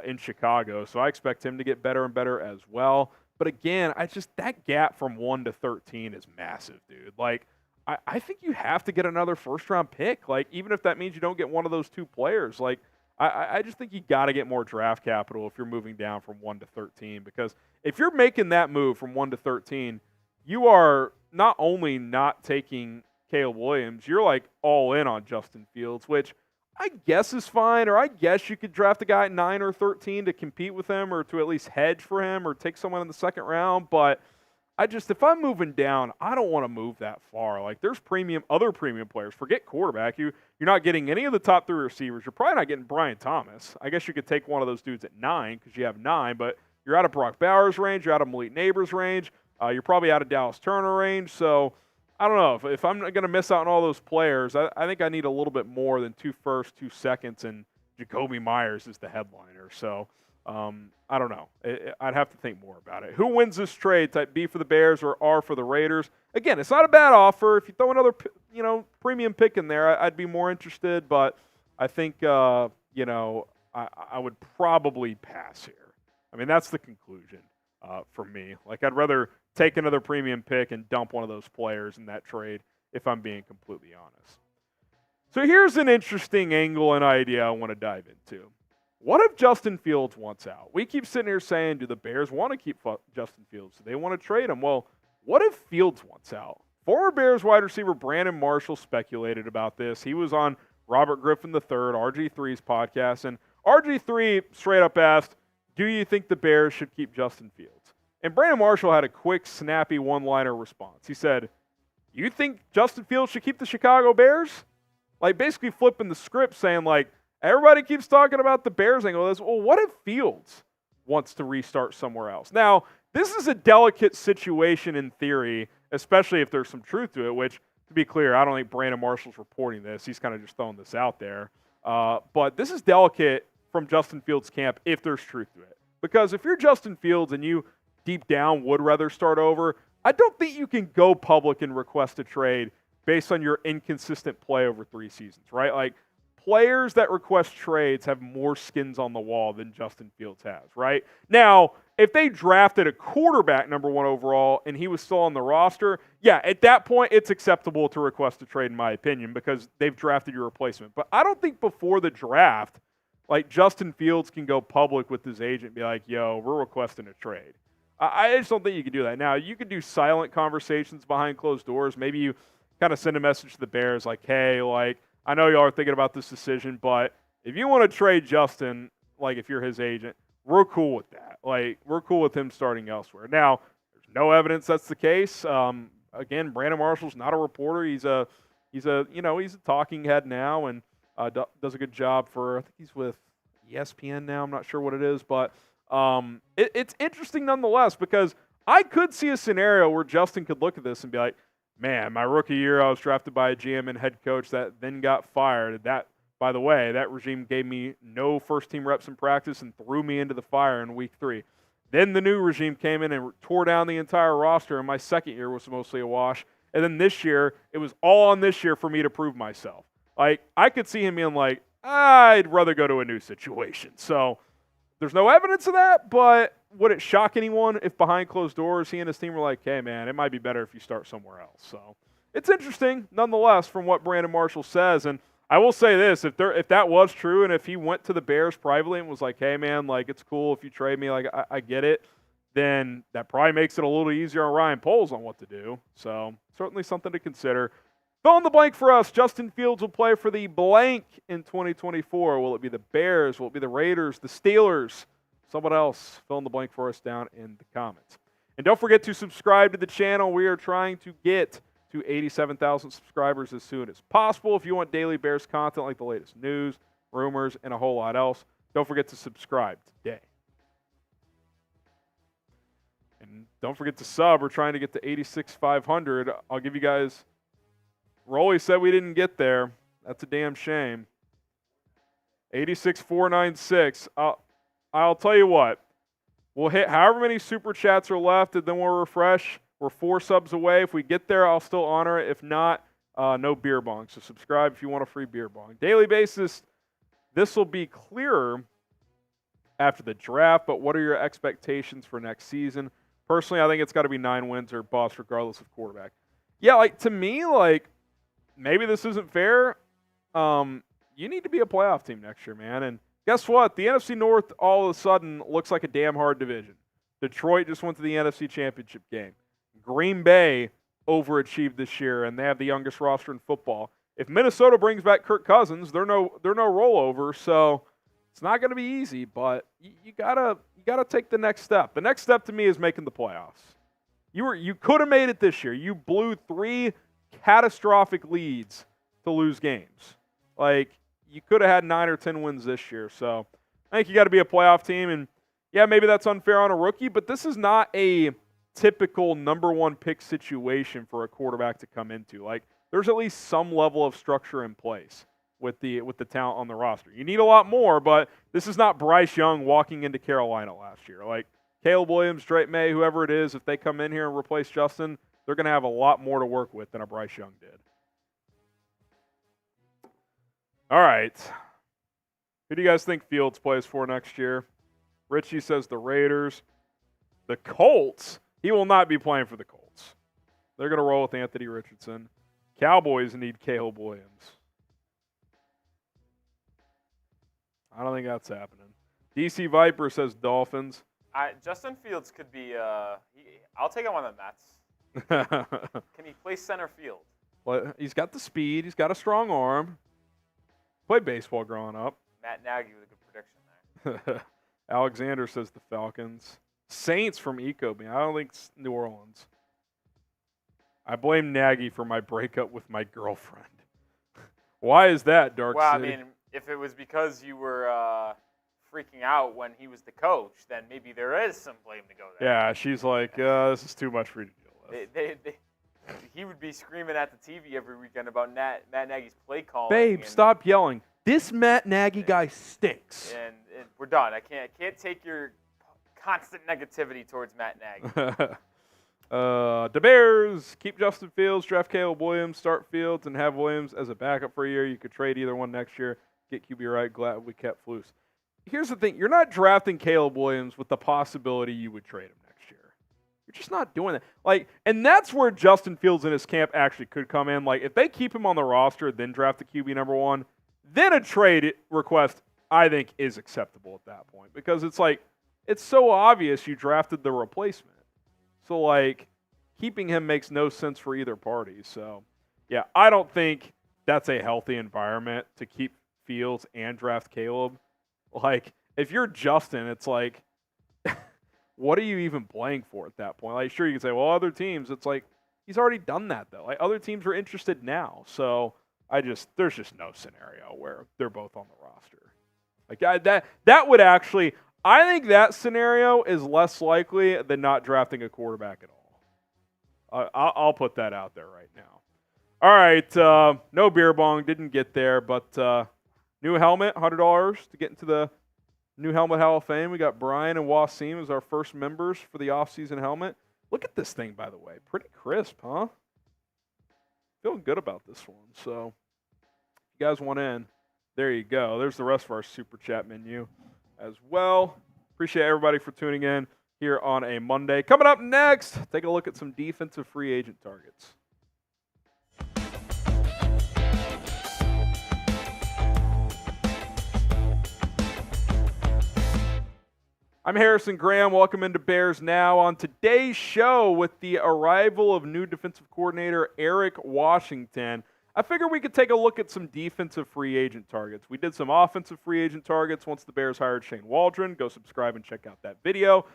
in Chicago, so I expect him to get better and better as well. But again, that gap from 1 to 13 is massive, dude. Like, I think you have to get another first-round pick. Like, even if that means you don't get one of those 2 players. Like, I just think you got to get more draft capital if you're moving down from 1 to 13. Because if you're making that move from 1 to 13, you are not only not taking Caleb Williams, you're like all in on Justin Fields, which I guess is fine, or I guess you could draft a guy at 9 or 13 to compete with him or to at least hedge for him or take someone in the second round. But if I'm moving down, I don't want to move that far. Like, there's other premium players. Forget quarterback. You're not getting any of the top 3 receivers. You're probably not getting Brian Thomas. I guess you could take one of those dudes at 9 because you have 9, but you're out of Brock Bowers' range. You're out of Malik Neighbors' range. You're probably out of Dallas Turner range. So I don't know. If I'm going to miss out on all those players, I think I need a little bit more than 2 firsts, 2 seconds, and Jakobi Meyers is the headliner. So I don't know. I'd have to think more about it. Who wins this trade? Type B for the Bears or R for the Raiders? Again, it's not a bad offer. If you throw another premium pick in there, I'd be more interested. But I think I would probably pass here. I mean, that's the conclusion for me. Like, I'd rather take another premium pick and dump one of those players in that trade, if I'm being completely honest. So here's an interesting angle and idea I want to dive into. What if Justin Fields wants out? We keep sitting here saying, do the Bears want to keep Justin Fields? Do they want to trade him? Well, what if Fields wants out? Former Bears wide receiver Brandon Marshall speculated about this. He was on Robert Griffin III, RG3's podcast, and RG3 straight up asked, do you think the Bears should keep Justin Fields? And Brandon Marshall had a quick, snappy one-liner response. He said, you think Justin Fields should keep the Chicago Bears? Like, basically flipping the script, saying, like, everybody keeps talking about the Bears angle. Well, what if Fields wants to restart somewhere else? Now, this is a delicate situation in theory, especially if there's some truth to it, which, to be clear, I don't think Brandon Marshall's reporting this. He's kind of just throwing this out there. But this is delicate from Justin Fields' camp if there's truth to it. Because if you're Justin Fields and you deep down would rather start over, I don't think you can go public and request a trade based on your inconsistent play over 3 seasons, right? Like, players that request trades have more skins on the wall than Justin Fields has, right? Now, if they drafted a quarterback number 1 overall and he was still on the roster, yeah, at that point it's acceptable to request a trade in my opinion because they've drafted your replacement. But I don't think before the draft, like, Justin Fields can go public with his agent and be like, yo, we're requesting a trade. I just don't think you can do that. Now, you can do silent conversations behind closed doors. Maybe you kind of send a message to the Bears like, hey, like, I know y'all are thinking about this decision, but if you want to trade Justin, like, if you're his agent, we're cool with that. Like, we're cool with him starting elsewhere. Now, there's no evidence that's the case. Again, Brandon Marshall's not a reporter. He's a talking head now, and Does a good job for, I think he's with ESPN now. I'm not sure what it is, but it's interesting nonetheless because I could see a scenario where Justin could look at this and be like, man, my rookie year, I was drafted by a GM and head coach that then got fired. That, by the way, that regime gave me no first-team reps in practice and threw me into the fire in week 3. Then the new regime came in and tore down the entire roster, and my second year was mostly a wash. And then this year, it was all on this year for me to prove myself. Like, I could see him being like, I'd rather go to a new situation. So there's no evidence of that, but would it shock anyone if behind closed doors he and his team were like, hey, man, it might be better if you start somewhere else. So it's interesting, nonetheless, from what Brandon Marshall says. And I will say this, if that was true and if he went to the Bears privately and was like, hey, man, like, it's cool if you trade me, like, I get it, then that probably makes it a little easier on Ryan Poles on what to do. So certainly something to consider. Fill in the blank for us. Justin Fields will play for the blank in 2024. Will it be the Bears? Will it be the Raiders? The Steelers? Someone else? Fill in the blank for us down in the comments. And don't forget to subscribe to the channel. We are trying to get to 87,000 subscribers as soon as possible. If you want daily Bears content like the latest news, rumors, and a whole lot else, don't forget to subscribe today. And don't forget to sub. We're trying to get to 86,500. I'll give you guys... Rolly said we didn't get there. That's a damn shame. 86,496. I'll tell you what. We'll hit however many super chats are left, and then we'll refresh. We're 4 subs away. If we get there, I'll still honor it. If not, no beer bong. So subscribe if you want a free beer bong. Daily basis, this will be clearer after the draft, but what are your expectations for next season? Personally, I think it's got to be 9 wins or bust regardless of quarterback. Yeah, like, to me, like, maybe this isn't fair. You need to be a playoff team next year, man. And guess what? The NFC North all of a sudden looks like a damn hard division. Detroit just went to the NFC Championship game. Green Bay overachieved this year, and they have the youngest roster in football. If Minnesota brings back Kirk Cousins, they're no rollover. So it's not going to be easy, but you gotta take the next step. The next step to me is making the playoffs. You could have made it this year. You blew 3 catastrophic leads to lose games. Like, you could have had 9 or 10 wins this year. So I think you got to be a playoff team. And yeah, maybe that's unfair on a rookie, but this is not a typical number 1 pick situation for a quarterback to come into. Like, there's at least some level of structure in place with the talent on the roster. You need a lot more, but this is not Bryce Young walking into Carolina last year. Like, Caleb Williams, Drake Maye, whoever it is, if they come in here and replace Justin, they're going to have a lot more to work with than a Bryce Young did. All right. Who do you guys think Fields plays for next year? Richie says the Raiders. The Colts? He will not be playing for the Colts. They're going to roll with Anthony Richardson. Cowboys need Caleb Williams. I don't think that's happening. DC Viper says Dolphins. Justin Fields could be I'll take him on the Mets. Can he play center field? Well, he's got the speed. He's got a strong arm. Played baseball growing up. Matt Nagy with a good prediction there. Alexander says the Falcons. Saints from Ecobee. I don't think it's New Orleans. I blame Nagy for my breakup with my girlfriend. Why is that, Dark Well, City? I mean, if it was because you were freaking out when he was the coach, then maybe there is some blame to go there. Yeah, she's like, this is too much for you to deal with. He would be screaming at the TV every weekend about Matt Nagy's play calling. Babe, stop yelling. This Matt Nagy guy stinks. And we're done. I can't take your constant negativity towards Matt Nagy. The Bears keep Justin Fields, draft Caleb Williams, start Fields, and have Williams as a backup for a year. You could trade either one next year. Get QB right. Glad we kept Flus. Here's the thing. You're not drafting Caleb Williams with the possibility you would trade him next year. You're just not doing that. Like, and that's where Justin Fields and his camp actually could come in. Like, if they keep him on the roster, then draft the QB number 1, then a trade request, I think, is acceptable at that point. Because it's like, it's so obvious you drafted the replacement. So, like, keeping him makes no sense for either party. So, yeah, I don't think that's a healthy environment to keep Fields and draft Caleb. Like, if you're Justin, it's like, what are you even playing for at that point? Like, sure, you can say, well, other teams, it's like, he's already done that, though. Like, other teams are interested now. So, There's just no scenario where they're both on the roster. Like that would actually, I think that scenario is less likely than not drafting a quarterback at all. I'll put that out there right now. All right, no beer bong, didn't get there, but new helmet, $100 to get into the New Helmet Hall of Fame. We got Brian and Wasim as our first members for the off-season helmet. Look at this thing, by the way. Pretty crisp, huh? Feeling good about this one. So if you guys want in, there you go. There's the rest of our Super Chat menu as well. Appreciate everybody for tuning in here on a Monday. Coming up next, take a look at some defensive free agent targets. I'm Harrison Graham. Welcome into Bears Now. On today's show, with the arrival of new defensive coordinator Eric Washington, I figured we could take a look at some defensive free agent targets. We did some offensive free agent targets once the Bears hired Shane Waldron. Go subscribe and check out that video.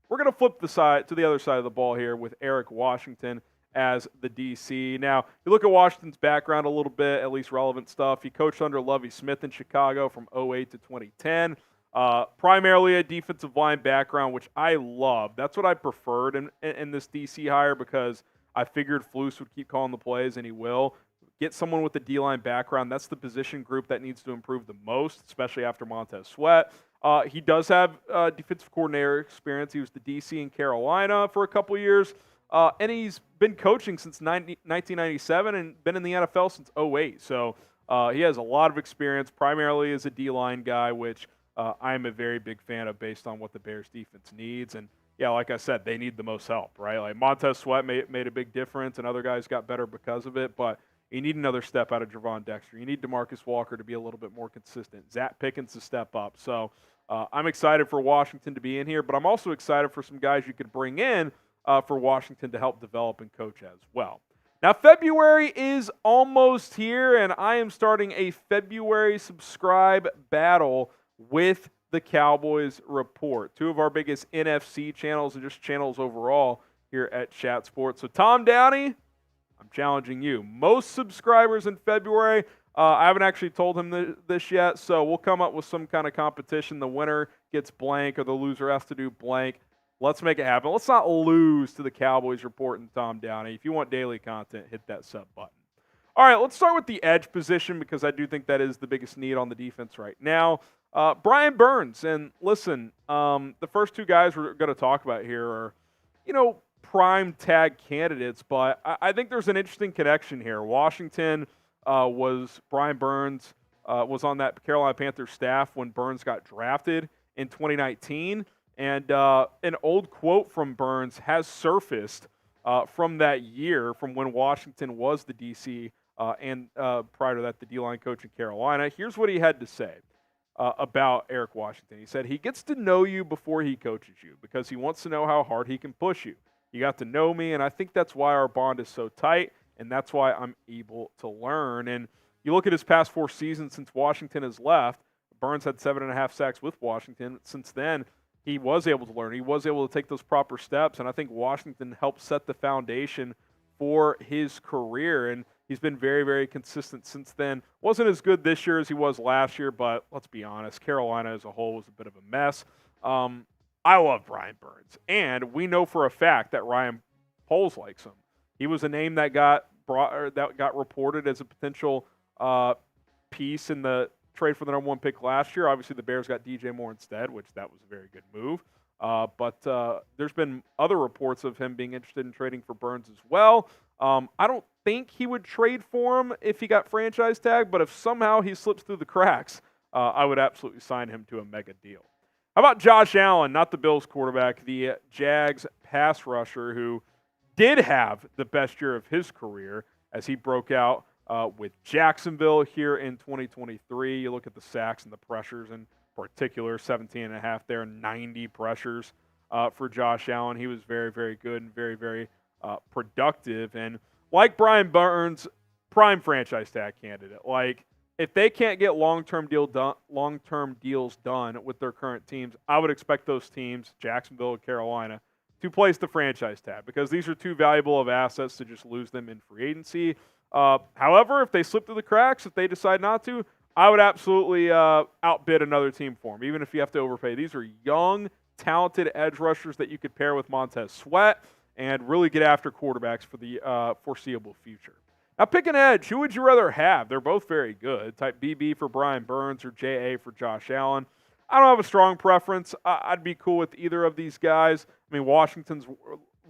We're going to flip to the other side of the ball here with Eric Washington as the DC. Now, you look at Washington's background a little bit, at least relevant stuff. He coached under Lovie Smith in Chicago from 2008 to 2010. Primarily a defensive line background, which I love. That's what I preferred in this DC hire, because I figured Flus would keep calling the plays, and he will. Get someone with a D-line background. That's the position group that needs to improve the most, especially after Montez Sweat. He does have defensive coordinator experience. He was the DC in Carolina for a couple years, and he's been coaching since 1997 and been in the NFL since 2008. So he has a lot of experience, primarily as a D-line guy, which I'm a very big fan of based on what the Bears defense needs. And yeah, like I said, they need the most help, right? Like Montez Sweat made a big difference, and other guys got better because of it, but you need another step out of Javon Dexter. You need DeMarcus Walker to be a little bit more consistent. Zach Pickens to step up. So I'm excited for Washington to be in here, but I'm also excited for some guys you could bring in for Washington to help develop and coach as well. Now, February is almost here, and I am starting a February subscribe battle with the Cowboys Report, two of our biggest NFC channels and just channels overall here at Chat Sports. So, Tom Downey, I'm challenging you. Most subscribers in February. I haven't actually told him this yet, so we'll come up with some kind of competition. The winner gets blank, or the loser has to do blank. Let's make it happen. Let's not lose to the Cowboys Report and Tom Downey. If you want daily content, hit that sub button. All right, let's start with the edge position, because I do think that is the biggest need on the defense right now. Brian Burns, and listen, the first two guys we're going to talk about here are, prime tag candidates, but I think there's an interesting connection here. Washington Brian Burns was on that Carolina Panthers staff when Burns got drafted in 2019, and an old quote from Burns has surfaced from that year, from when Washington was the DC and prior to that the D-line coach in Carolina. Here's what he had to say about Eric Washington. He said, "He gets to know you before he coaches you, because he wants to know how hard he can push you. You got to know me, and I think that's why our bond is so tight, and that's why I'm able to learn." And you look at his past 4 seasons since Washington has left, Burns had 7.5 sacks with Washington. Since then, he was able to learn. He was able to take those proper steps, and I think Washington helped set the foundation for his career, and he's been very, very consistent since then. Wasn't as good this year as he was last year, but let's be honest, Carolina as a whole was a bit of a mess. I love Brian Burns, and we know for a fact that Ryan Poles likes him. He was a name that got reported as a potential piece in the trade for the number 1 pick last year. Obviously, the Bears got DJ Moore instead, which that was a very good move. But there's been other reports of him being interested in trading for Burns as well. I don't think he would trade for him if he got franchise tag, but if somehow he slips through the cracks, I would absolutely sign him to a mega deal. How about Josh Allen, not the Bills quarterback, the Jags pass rusher, who did have the best year of his career as he broke out with Jacksonville here in 2023. You look at the sacks and the pressures in particular, 17.5 there, 90 pressures for Josh Allen. He was very, very good and very, very productive. And like Brian Burns, prime franchise tag candidate. Like, if they can't get long-term deals done with their current teams, I would expect those teams, Jacksonville and Carolina, to place the franchise tag because these are too valuable of assets to just lose them in free agency. However, if they slip through the cracks, if they decide not to, I would absolutely outbid another team for them, even if you have to overpay. These are young, talented edge rushers that you could pair with Montez Sweat and really get after quarterbacks for the foreseeable future. Now, pick an edge. Who would you rather have? They're both very good. Type BB for Brian Burns or JA for Josh Allen. I don't have a strong preference. I'd be cool with either of these guys. I mean, Washington's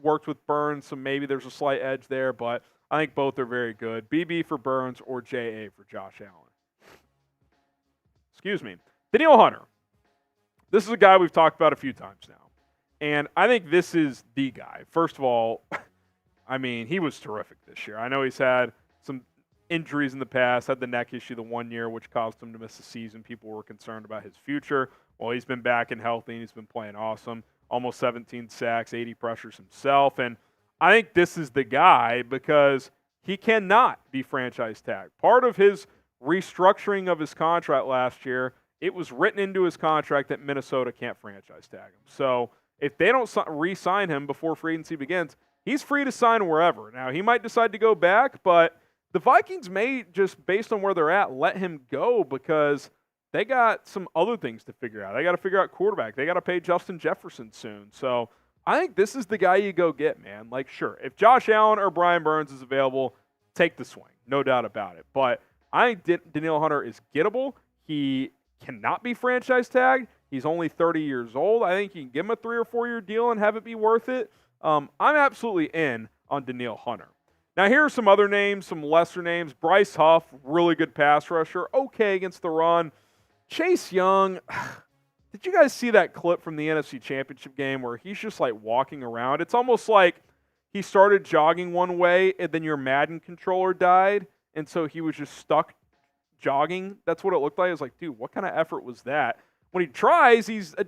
worked with Burns, so maybe there's a slight edge there, but I think both are very good. BB for Burns or JA for Josh Allen. Excuse me. Danielle Hunter. This is a guy we've talked about a few times now. And I think this is the guy. First of all, I mean, he was terrific this year. I know he's had some injuries in the past, had the neck issue the 1 year, which caused him to miss the season. People were concerned about his future. Well, he's been back and healthy, and he's been playing awesome. Almost 17 sacks, 80 pressures himself. And I think this is the guy because he cannot be franchise tagged. Part of his restructuring of his contract last year, it was written into his contract that Minnesota can't franchise tag him. So if they don't re-sign him before free agency begins, he's free to sign wherever. Now, he might decide to go back, but the Vikings may, just based on where they're at, let him go because they got some other things to figure out. They got to figure out quarterback. They got to pay Justin Jefferson soon. So I think this is the guy you go get, man. Like, sure, if Josh Allen or Brian Burns is available, take the swing. No doubt about it. But I think Danielle Hunter is gettable. He cannot be franchise tagged. He's only 30 years old. I think you can give him a 3 or 4 year deal and have it be worth it. I'm absolutely in on Danielle Hunter. Now, here are some other names, some lesser names. Bryce Huff, really good pass rusher, okay against the run. Chase Young, did you guys see that clip from the NFC Championship game where he's just like walking around? It's almost like he started jogging one way and then your Madden controller died, and so he was just stuck jogging. That's what it looked like. I was like, dude, what kind of effort was that? When he tries, he's a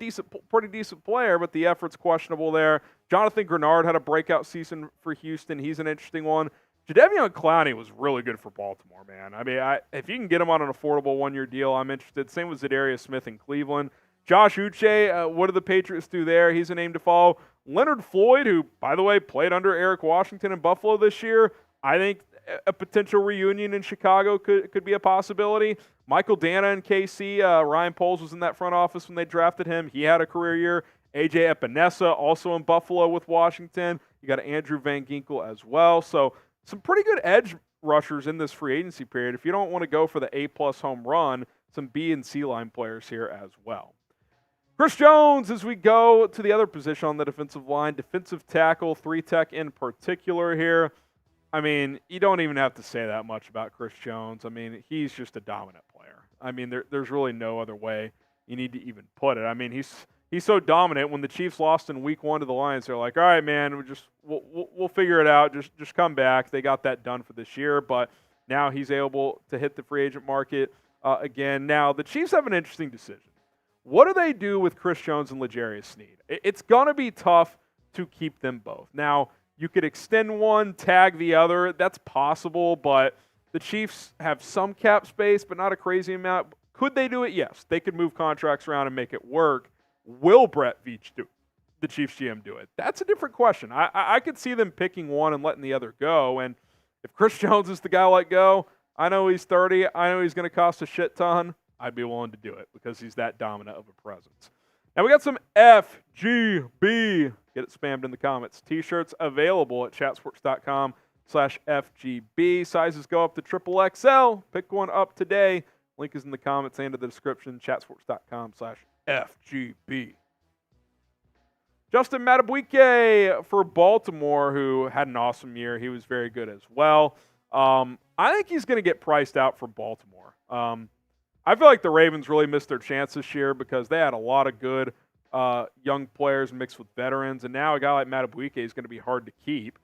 pretty decent player, but the effort's questionable there. Jonathan Grenard had a breakout season for Houston. He's an interesting one. Jadeveon Clowney was really good for Baltimore, man. I mean, if you can get him on an affordable 1 year deal, I'm interested. Same with Zadarius Smith in Cleveland. Josh Uche, what do the Patriots do there? He's a name to follow. Leonard Floyd, who, by the way, played under Eric Washington in Buffalo this year. I think a potential reunion in Chicago could be a possibility. Michael Dana in KC, Ryan Poles was in that front office when they drafted him. He had a career year. AJ Epinesa, also in Buffalo with Washington. You got Andrew Van Ginkel as well. So some pretty good edge rushers in this free agency period. If you don't want to go for the A-plus home run, some B and C line players here as well. Chris Jones, as we go to the other position on the defensive line, defensive tackle, 3-tech in particular here. I mean, you don't even have to say that much about Chris Jones. I mean, he's just a dominant player. I mean, there's really no other way you need to even put it. I mean, he's so dominant. When the Chiefs lost in Week 1 to the Lions, they're like, all right, man, we'll figure it out. Just come back. They got that done for this year, but now he's able to hit the free agent market again. Now, the Chiefs have an interesting decision. What do they do with Chris Jones and L'Jarius Sneed? It's going to be tough to keep them both. Now, you could extend one, tag the other. That's possible, but the Chiefs have some cap space, but not a crazy amount. Could they do it? Yes. They could move contracts around and make it work. Will Brett Veach do it? The Chiefs GM do it? That's a different question. I could see them picking one and letting the other go. And if Chris Jones is the guy let go, I know he's 30. I know he's going to cost a shit ton. I'd be willing to do it because he's that dominant of a presence. Now, we got some FGB. Get it spammed in the comments. T-shirts available at chatsports.com/FGB. Sizes go up to XXL. Pick one up today. Link is in the comments and in the description. chatsports.com/FGB. Justin Madubuike for Baltimore, who had an awesome year. He was very good as well. I think he's going to get priced out for Baltimore. I feel like the Ravens really missed their chance this year because they had a lot of good young players mixed with veterans, and now a guy like Madubuike is going to be hard to keep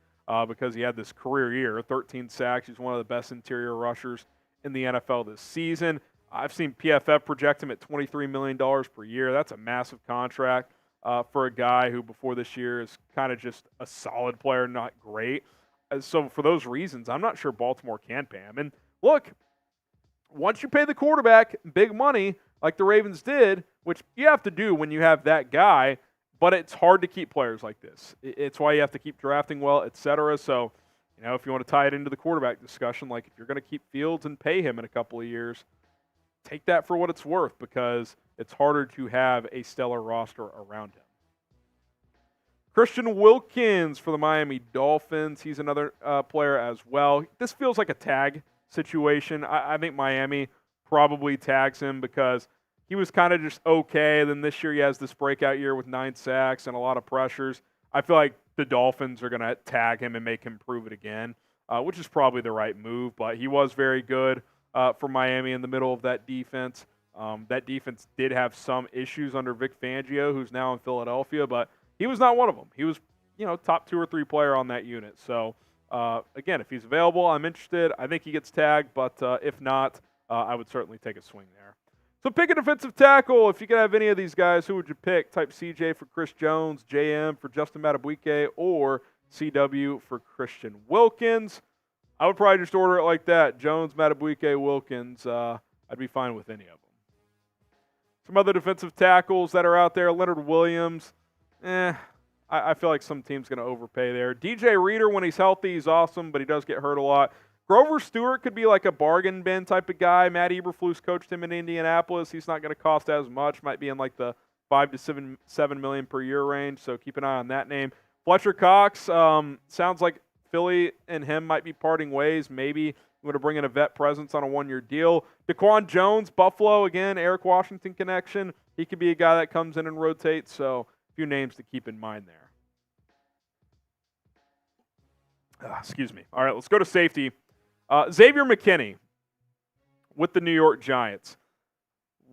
because he had this career year, 13 sacks. He's one of the best interior rushers in the NFL this season. I've seen PFF project him at $23 million per year. That's a massive contract for a guy who before this year is kind of just a solid player, not great. So for those reasons, I'm not sure Baltimore can pay him. And look, once you pay the quarterback big money, like the Ravens did, which you have to do when you have that guy, But it's hard to keep players like this. It's why you have to keep drafting well, etc. So, if you want to tie it into the quarterback discussion, like if you're going to keep Fields and pay him in a couple of years, take that for what it's worth because it's harder to have a stellar roster around him. Christian Wilkins for the Miami Dolphins. He's another player as well. This feels like a tag situation. I think Miami probably tags him because he was kind of just okay. Then this year he has this breakout year with 9 sacks and a lot of pressures. I feel like the Dolphins are going to tag him and make him prove it again, which is probably the right move. But he was very good for Miami in the middle of that defense. That defense did have some issues under Vic Fangio, who's now in Philadelphia, but he was not one of them. He was, top 2 or 3 player on that unit. So, again, if he's available, I'm interested. I think he gets tagged, but if not, I would certainly take a swing there. So pick a defensive tackle. If you could have any of these guys, who would you pick? Type CJ for Chris Jones, JM for Justin Madubuike, or CW for Christian Wilkins. I would probably just order it like that. Jones, Madubuike, Wilkins. I'd be fine with any of them. Some other defensive tackles that are out there. Leonard Williams. I feel like some team's going to overpay there. DJ Reader, when he's healthy, he's awesome, but he does get hurt a lot. Grover Stewart could be like a bargain bin type of guy. Matt Eberflus coached him in Indianapolis. He's not going to cost as much. Might be in like the $5 to $7 million per year range, so keep an eye on that name. Fletcher Cox, sounds like Philly and him might be parting ways. Maybe you want to bring in a vet presence on a 1-year deal. Daquan Jones, Buffalo, again, Eric Washington connection. He could be a guy that comes in and rotates, so a few names to keep in mind there. Excuse me. All right, let's go to safety. Xavier McKinney with the New York Giants.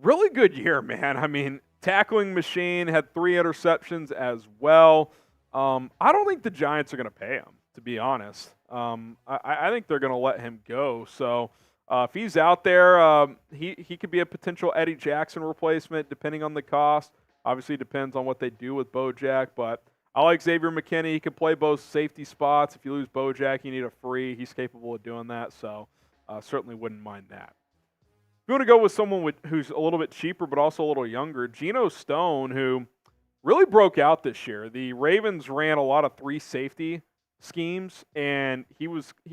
Really good year, man. I mean, tackling machine, had 3 interceptions as well. I don't think the Giants are going to pay him, to be honest. I think they're going to let him go. So if he's out there, he could be a potential Eddie Jackson replacement depending on the cost. Obviously, depends on what they do with Bojack, but I like Xavier McKinney. He can play both safety spots. If you lose Bojack, you need a free. He's capable of doing that, so certainly wouldn't mind that. If you want to go with someone who's a little bit cheaper but also a little younger, Geno Stone, who really broke out this year. The Ravens ran a lot of 3 safety schemes, and he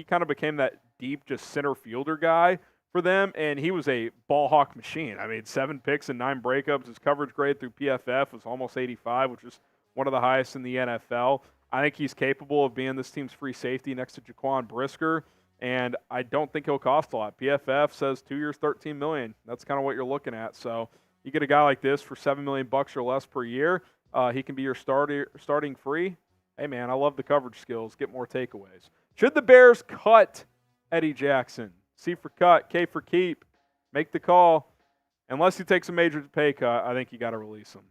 kind of became that deep, just center fielder guy for them, and he was a ball hawk machine. I mean, 7 picks and 9 breakups. His coverage grade through PFF was almost 85, which is one of the highest in the NFL. I think he's capable of being this team's free safety next to Jaquan Brisker, and I don't think he'll cost a lot. PFF says 2 years, $13 million. That's kind of what you're looking at. So you get a guy like this for $7 million or less per year. He can be your starting free. Hey, man, I love the coverage skills. Get more takeaways. Should the Bears cut Eddie Jackson? C for cut, K for keep. Make the call. Unless he takes a major pay cut, I think you got to release him.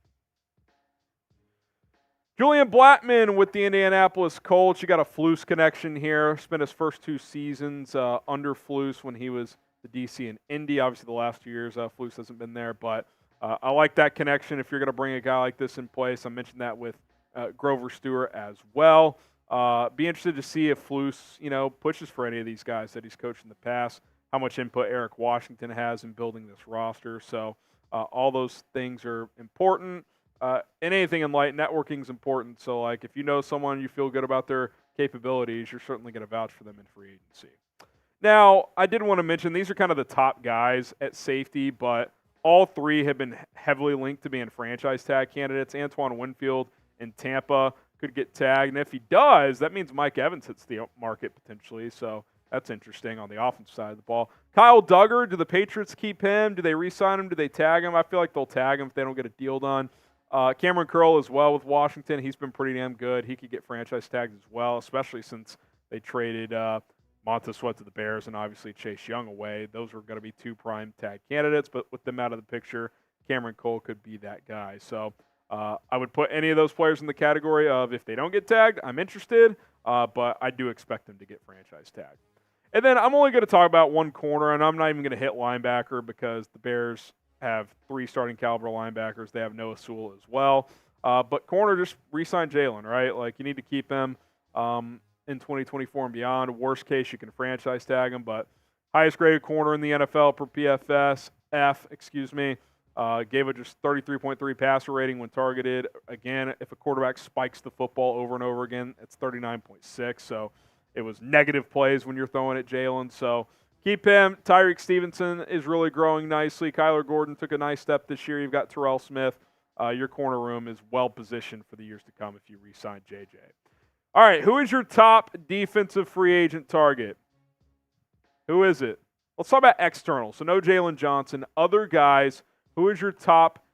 Julian Blattman with the Indianapolis Colts. You got a Flus connection here. Spent his first 2 seasons under Flus when he was the DC in Indy. Obviously, the last 2 years, Flus hasn't been there, but I like that connection if you're going to bring a guy like this in place. I mentioned that with Grover Stewart as well. Be interested to see if Flus, pushes for any of these guys that he's coached in the past, how much input Eric Washington has in building this roster. So all those things are important. And anything in light, networking is important. So, like, if you know someone, you feel good about their capabilities, you're certainly going to vouch for them in free agency. Now, I did want to mention these are kind of the top guys at safety, but all 3 have been heavily linked to being franchise tag candidates. Antoine Winfield in Tampa could get tagged, and if he does, that means Mike Evans hits the market potentially. So that's interesting on the offensive side of the ball. Kyle Duggar, do the Patriots keep him? Do they re-sign him? Do they tag him? I feel like they'll tag him if they don't get a deal done. Cameron Curl as well with Washington. He's been pretty damn good. He could get franchise tagged as well, especially since they traded Montez Sweat to the Bears and obviously Chase Young away. Those are going to be 2 prime tag candidates, but with them out of the picture, Cameron Cole could be that guy. So I would put any of those players in the category of if they don't get tagged, I'm interested, but I do expect them to get franchise tagged. And then I'm only going to talk about one corner, and I'm not even going to hit linebacker because the Bears have 3 starting caliber linebackers. They have Noah Sewell as well. But corner, just re-sign Jalen, right? Like, you need to keep him in 2024 and beyond. Worst case, you can franchise tag him. But highest graded corner in the NFL per PFF, Gave it just 33.3 passer rating when targeted. Again, if a quarterback spikes the football over and over again, it's 39.6. So it was negative plays when you're throwing at Jalen. So keep him. Tyreek Stevenson is really growing nicely. Kyler Gordon took a nice step this year. You've got Terrell Smith. Your corner room is well positioned for the years to come if you re-sign JJ. All right, who is your top defensive free agent target? Who is it? Let's talk about external. So no Jalen Johnson. Other guys, who is your top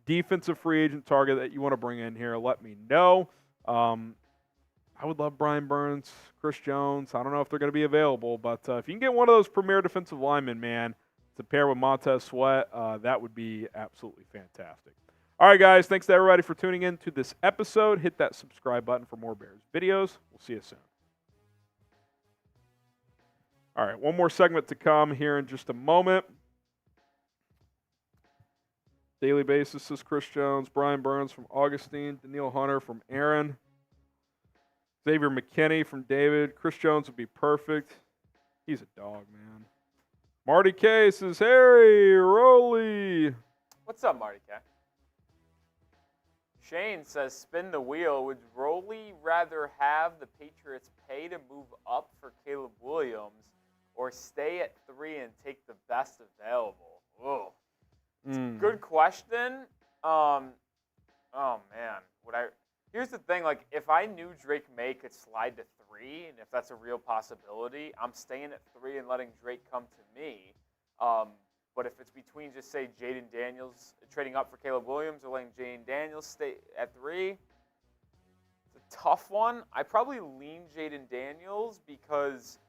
defensive free agent target that you want to bring in here? Let me know. I would love Brian Burns, Chris Jones. I don't know if they're going to be available, but if you can get one of those premier defensive linemen, man, to pair with Montez Sweat, that would be absolutely fantastic. All right, guys, thanks to everybody for tuning in to this episode. Hit that subscribe button for more Bears videos. We'll see you soon. All right, one more segment to come here in just a moment. Daily basis is Chris Jones, Brian Burns from Augustine, Daniil Hunter from Aaron, Xavier McKinney from David. Chris Jones would be perfect. He's a dog, man. Marty K says, Harry, Rolly. What's up, Marty K? Shane says, spin the wheel. Would Rolly rather have the Patriots pay to move up for Caleb Williams or stay at 3 and take the best available? Whoa. Good question. Oh, man. Here's the thing. Like, if I knew Drake Maye could slide to 3, and if that's a real possibility, I'm staying at 3 and letting Drake come to me. But if it's between, just say, Jaden Daniels trading up for Caleb Williams or letting Jaden Daniels stay at 3, it's a tough one. I probably lean Jaden Daniels because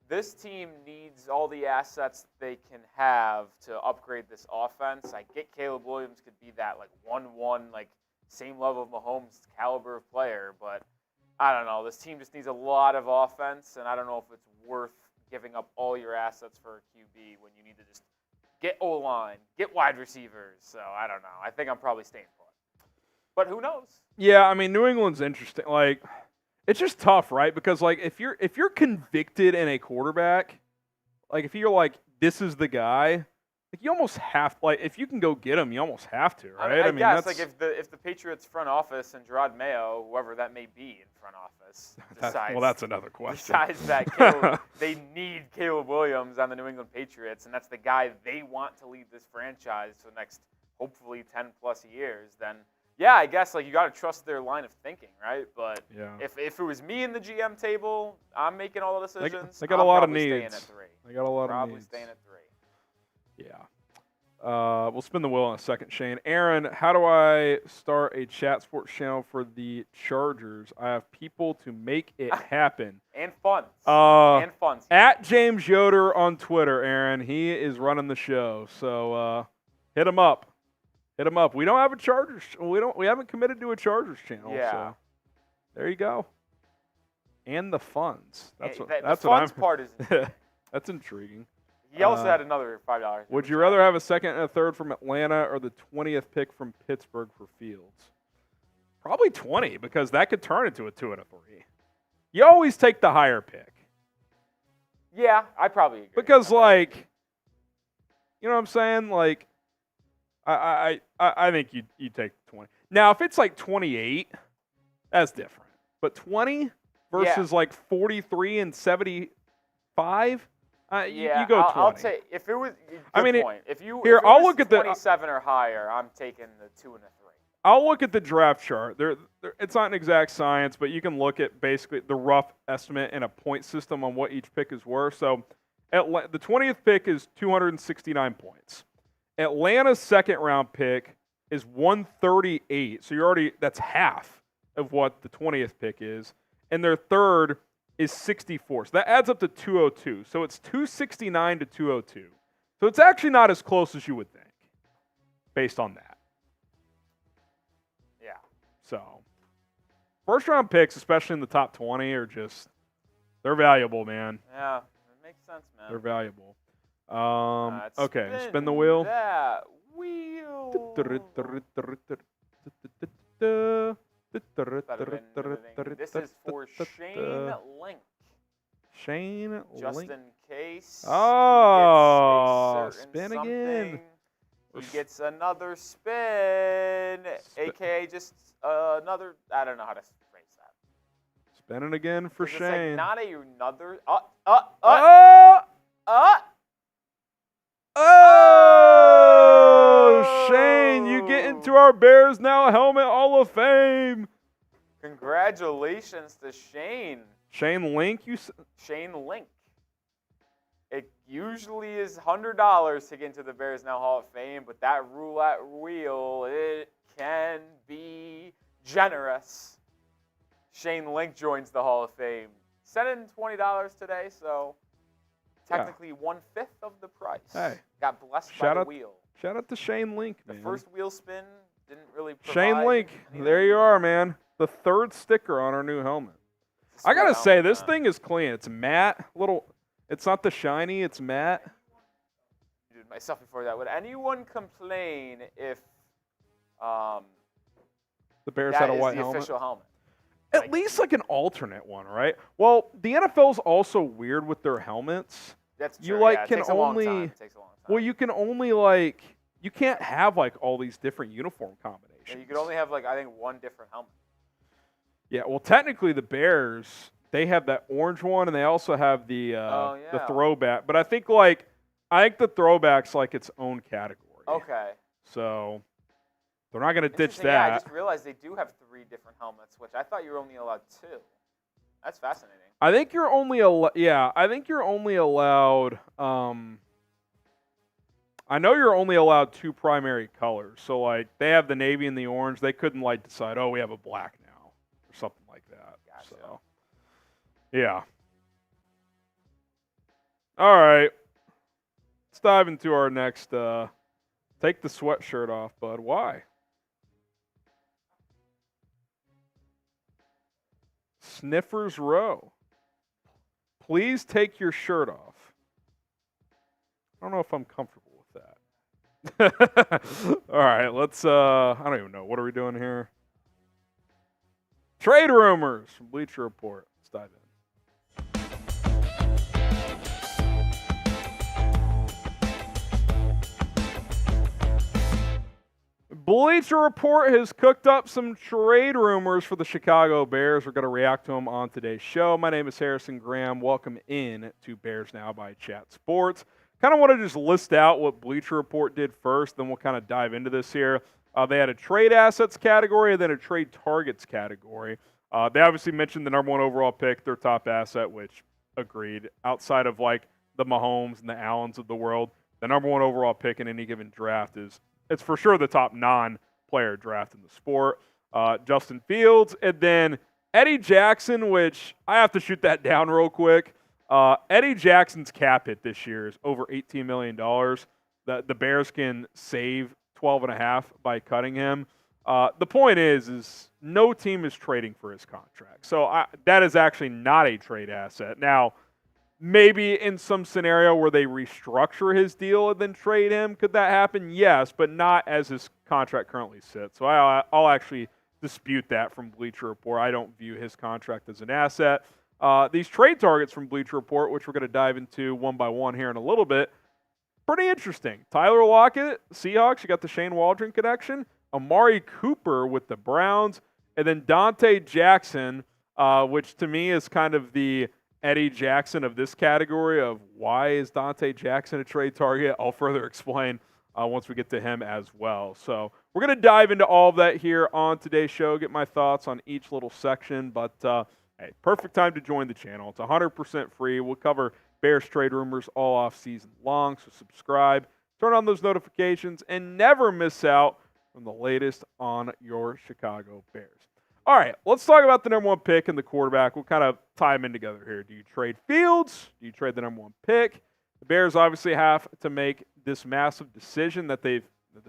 this team needs all the assets they can have to upgrade this offense. I get Caleb Williams could be that, like, 1-1, like, same level of Mahomes caliber of player, but I don't know. This team just needs a lot of offense, and I don't know if it's worth giving up all your assets for a QB when you need to just get O-line, get wide receivers. So I don't know. I think I'm probably staying put. But who knows? Yeah, I mean, New England's interesting. Like, it's just tough, right? Because like if you're convicted in a quarterback, like if you're like, this is the guy, like you almost have, like, if you can go get him, you almost have to, right? I mean, guess that's, like if the Patriots front office and Gerard Mayo, whoever that may be in front office, decides, well, that's another question. Besides that, they need Caleb Williams on the New England Patriots, and that's the guy they want to lead this franchise for the next, hopefully, 10 plus years. Then, yeah, I guess like you got to trust their line of thinking, right? But yeah. if it was me in the GM table, I'm making all the decisions. They got a lot of needs. Staying at 3. They got a lot of needs. Probably staying at 3. Yeah. We'll spin the wheel in a second, Shane. Aaron, how do I start a chat sports channel for the Chargers? I have people to make it happen. And funds. At James Yoder on Twitter, Aaron. He is running the show. So hit him up. Hit him up. We don't have a Chargers. We haven't committed to a Chargers channel. Yeah. So there you go. And the funds. That's the what funds part is. That's intriguing. He also had another $5. Would you rather have a second and a third from Atlanta or the 20th pick from Pittsburgh for Fields? Probably 20, because that could turn into a 2 and a 3. You always take the higher pick. Yeah, I probably agree. Because, like, you know what I'm saying? Like, I think you take 20. Now, if it's like 28, that's different. But 20 versus like 43 and 75. You go 20. I'll take if it was. Point. If you here, if it I'll was look at 27 or higher. I'm taking the 2 and a 3. I'll look at the draft chart. It's not an exact science, but you can look at basically the rough estimate and a point system on what each pick is worth. So, the 20th pick is 269 points. Atlanta's second round pick is 138. So that's half of what the 20th pick is, and their third is 64. So that adds up to 202. So it's 269 to 202. So it's actually not as close as you would think based on that. Yeah. So first round picks, especially in the top 20, they're valuable, man. Yeah, it makes sense, man. They're valuable. Okay, spin the wheel. That wheel. This is for Shane Link. Shane Just Link. in case. Oh, spin again. He gets another spin, a.k.a. just another, I don't know how to phrase that. Spinning again for Shane. It's like not another, Oh, Shane, you get into our Bears Now Helmet Hall of Fame. Congratulations to Shane. Shane Link, Shane Link. It usually is $100 to get into the Bears Now Hall of Fame, but that roulette wheel, it can be generous. Shane Link joins the Hall of Fame. Sent in $20 today, so technically 1/5 of the price. Hey, got blessed by the wheel. Shout out to Shane Link, man. The first wheel spin didn't really provide Shane Link, anything. there you are, man. The third sticker on our new helmet. I gotta say, this thing is clean. It's matte, it's not the shiny, it's matte. Dude, myself before that. Would anyone complain if the Bears had a white helmet? The official helmet. At least like an alternate one, right? Well, the NFL's also weird with their helmets. That's true. You like it can takes a only long time. It takes a long time. Well, you can only you can't have like all these different uniform combinations. Yeah, you could only have like I think one different helmet. Yeah, well, technically the Bears, they have that orange one, and they also have the throwback. But I think the throwback's like its own category. Okay. So they're not going to ditch that. Yeah, I just realized they do have 3 different helmets, which I thought you were only allowed 2. That's fascinating. I think you're only allowed. I know you're only allowed 2 primary colors. So like they have the navy and the orange. They couldn't like decide, oh, we have a black now or something like that. Gotcha. So yeah. All right. Let's dive into our next. Take the sweatshirt off, bud. Why? Sniffers Row. Please take your shirt off. I don't know if I'm comfortable with that. All right, let's I don't even know. What are we doing here? Trade rumors from Bleacher Report. Let's dive in. Bleacher Report has cooked up some trade rumors for the Chicago Bears. We're going to react to them on today's show. My name is Harrison Graham. Welcome in to Bears Now by Chat Sports. Kind of want to just list out what Bleacher Report did first, then we'll kind of dive into this here. They had a trade assets category and then a trade targets category. They obviously mentioned the number 1 overall pick, their top asset, which agreed. Outside of like the Mahomes and the Allens of the world, the number 1 overall pick in any given draft it's for sure the top non-player draft in the sport. Justin Fields, and then Eddie Jackson, which I have to shoot that down real quick. Eddie Jackson's cap hit this year is over $18 million. The Bears can save $12.5 by cutting him. The point is no team is trading for his contract. So that is actually not a trade asset. Now, maybe in some scenario where they restructure his deal and then trade him, could that happen? Yes, but not as his contract currently sits. So I'll actually dispute that from Bleacher Report. I don't view his contract as an asset. These trade targets from Bleacher Report, which we're going to dive into one by one here in a little bit, pretty interesting. Tyler Lockett, Seahawks, you got the Shane Waldron connection. Amari Cooper with the Browns. And then Dante Jackson, which to me is kind of the Eddie Jackson of this category of why is Dante Jackson a trade target. I'll further explain once we get to him as well. So we're going to dive into all of that here on today's show, get my thoughts on each little section. But, hey, perfect time to join the channel. It's 100% free. We'll cover Bears trade rumors all off season long, so subscribe, turn on those notifications, and never miss out on the latest on your Chicago Bears. All right, let's talk about the number 1 pick and the quarterback. We'll kind of tie them in together here. Do you trade Fields? Do you trade the number 1 pick? The Bears obviously have to make this massive decision the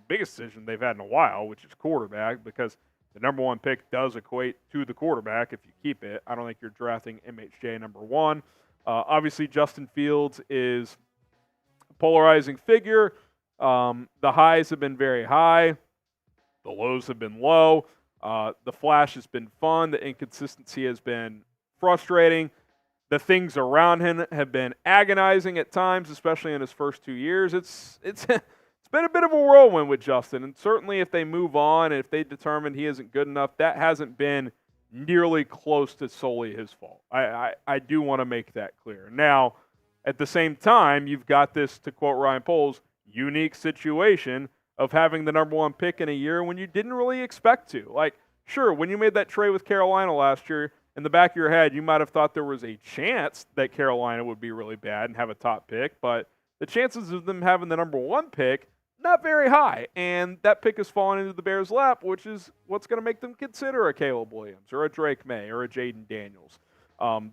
biggest decision they've had in a while, which is quarterback, because the number 1 pick does equate to the quarterback if you keep it. I don't think you're drafting MHJ number 1. Obviously, Justin Fields is a polarizing figure. The highs have been very high. The lows have been low. The flash has been fun. The inconsistency has been frustrating. The things around him have been agonizing at times, especially in his first 2 years. It's it's been a bit of a whirlwind with Justin, and certainly if they move on and if they determine he isn't good enough, that hasn't been nearly close to solely his fault. I do want to make that clear. Now, at the same time, you've got this, to quote Ryan Poles, unique situation of having the number one pick in a year when you didn't really expect to. Like, sure, when you made that trade with Carolina last year, in the back of your head, you might have thought there was a chance that Carolina would be really bad and have a top pick, but the chances of them having the number one pick, not very high. And that pick has fallen into the Bears' lap, which is what's going to make them consider a Caleb Williams or a Drake Maye or a Jaden Daniels.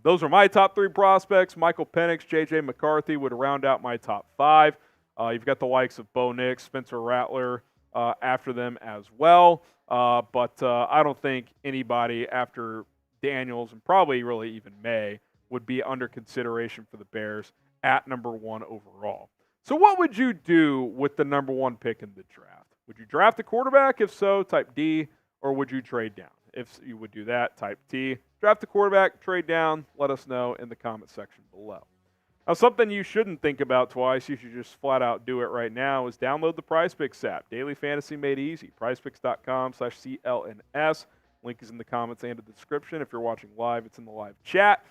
Those are my top three prospects. Michael Penix, J.J. McCarthy would round out my top five. You've got the likes of Bo Nix, Spencer Rattler after them as well. But I don't think anybody after Daniels and probably really even Maye would be under consideration for the Bears at number one overall. So what would you do with the number one pick in the draft? Would you draft a quarterback? If so, type D, or would you trade down? If you would do that, type T. Draft a quarterback, trade down, let us know in the comment section below. Now, something you shouldn't think about twice, you should just flat out do it right now, is download the PrizePicks app. Daily fantasy made easy. PrizePicks.com/CLNS. Link is in the comments and in the description. If you're watching live, it's in the live chat.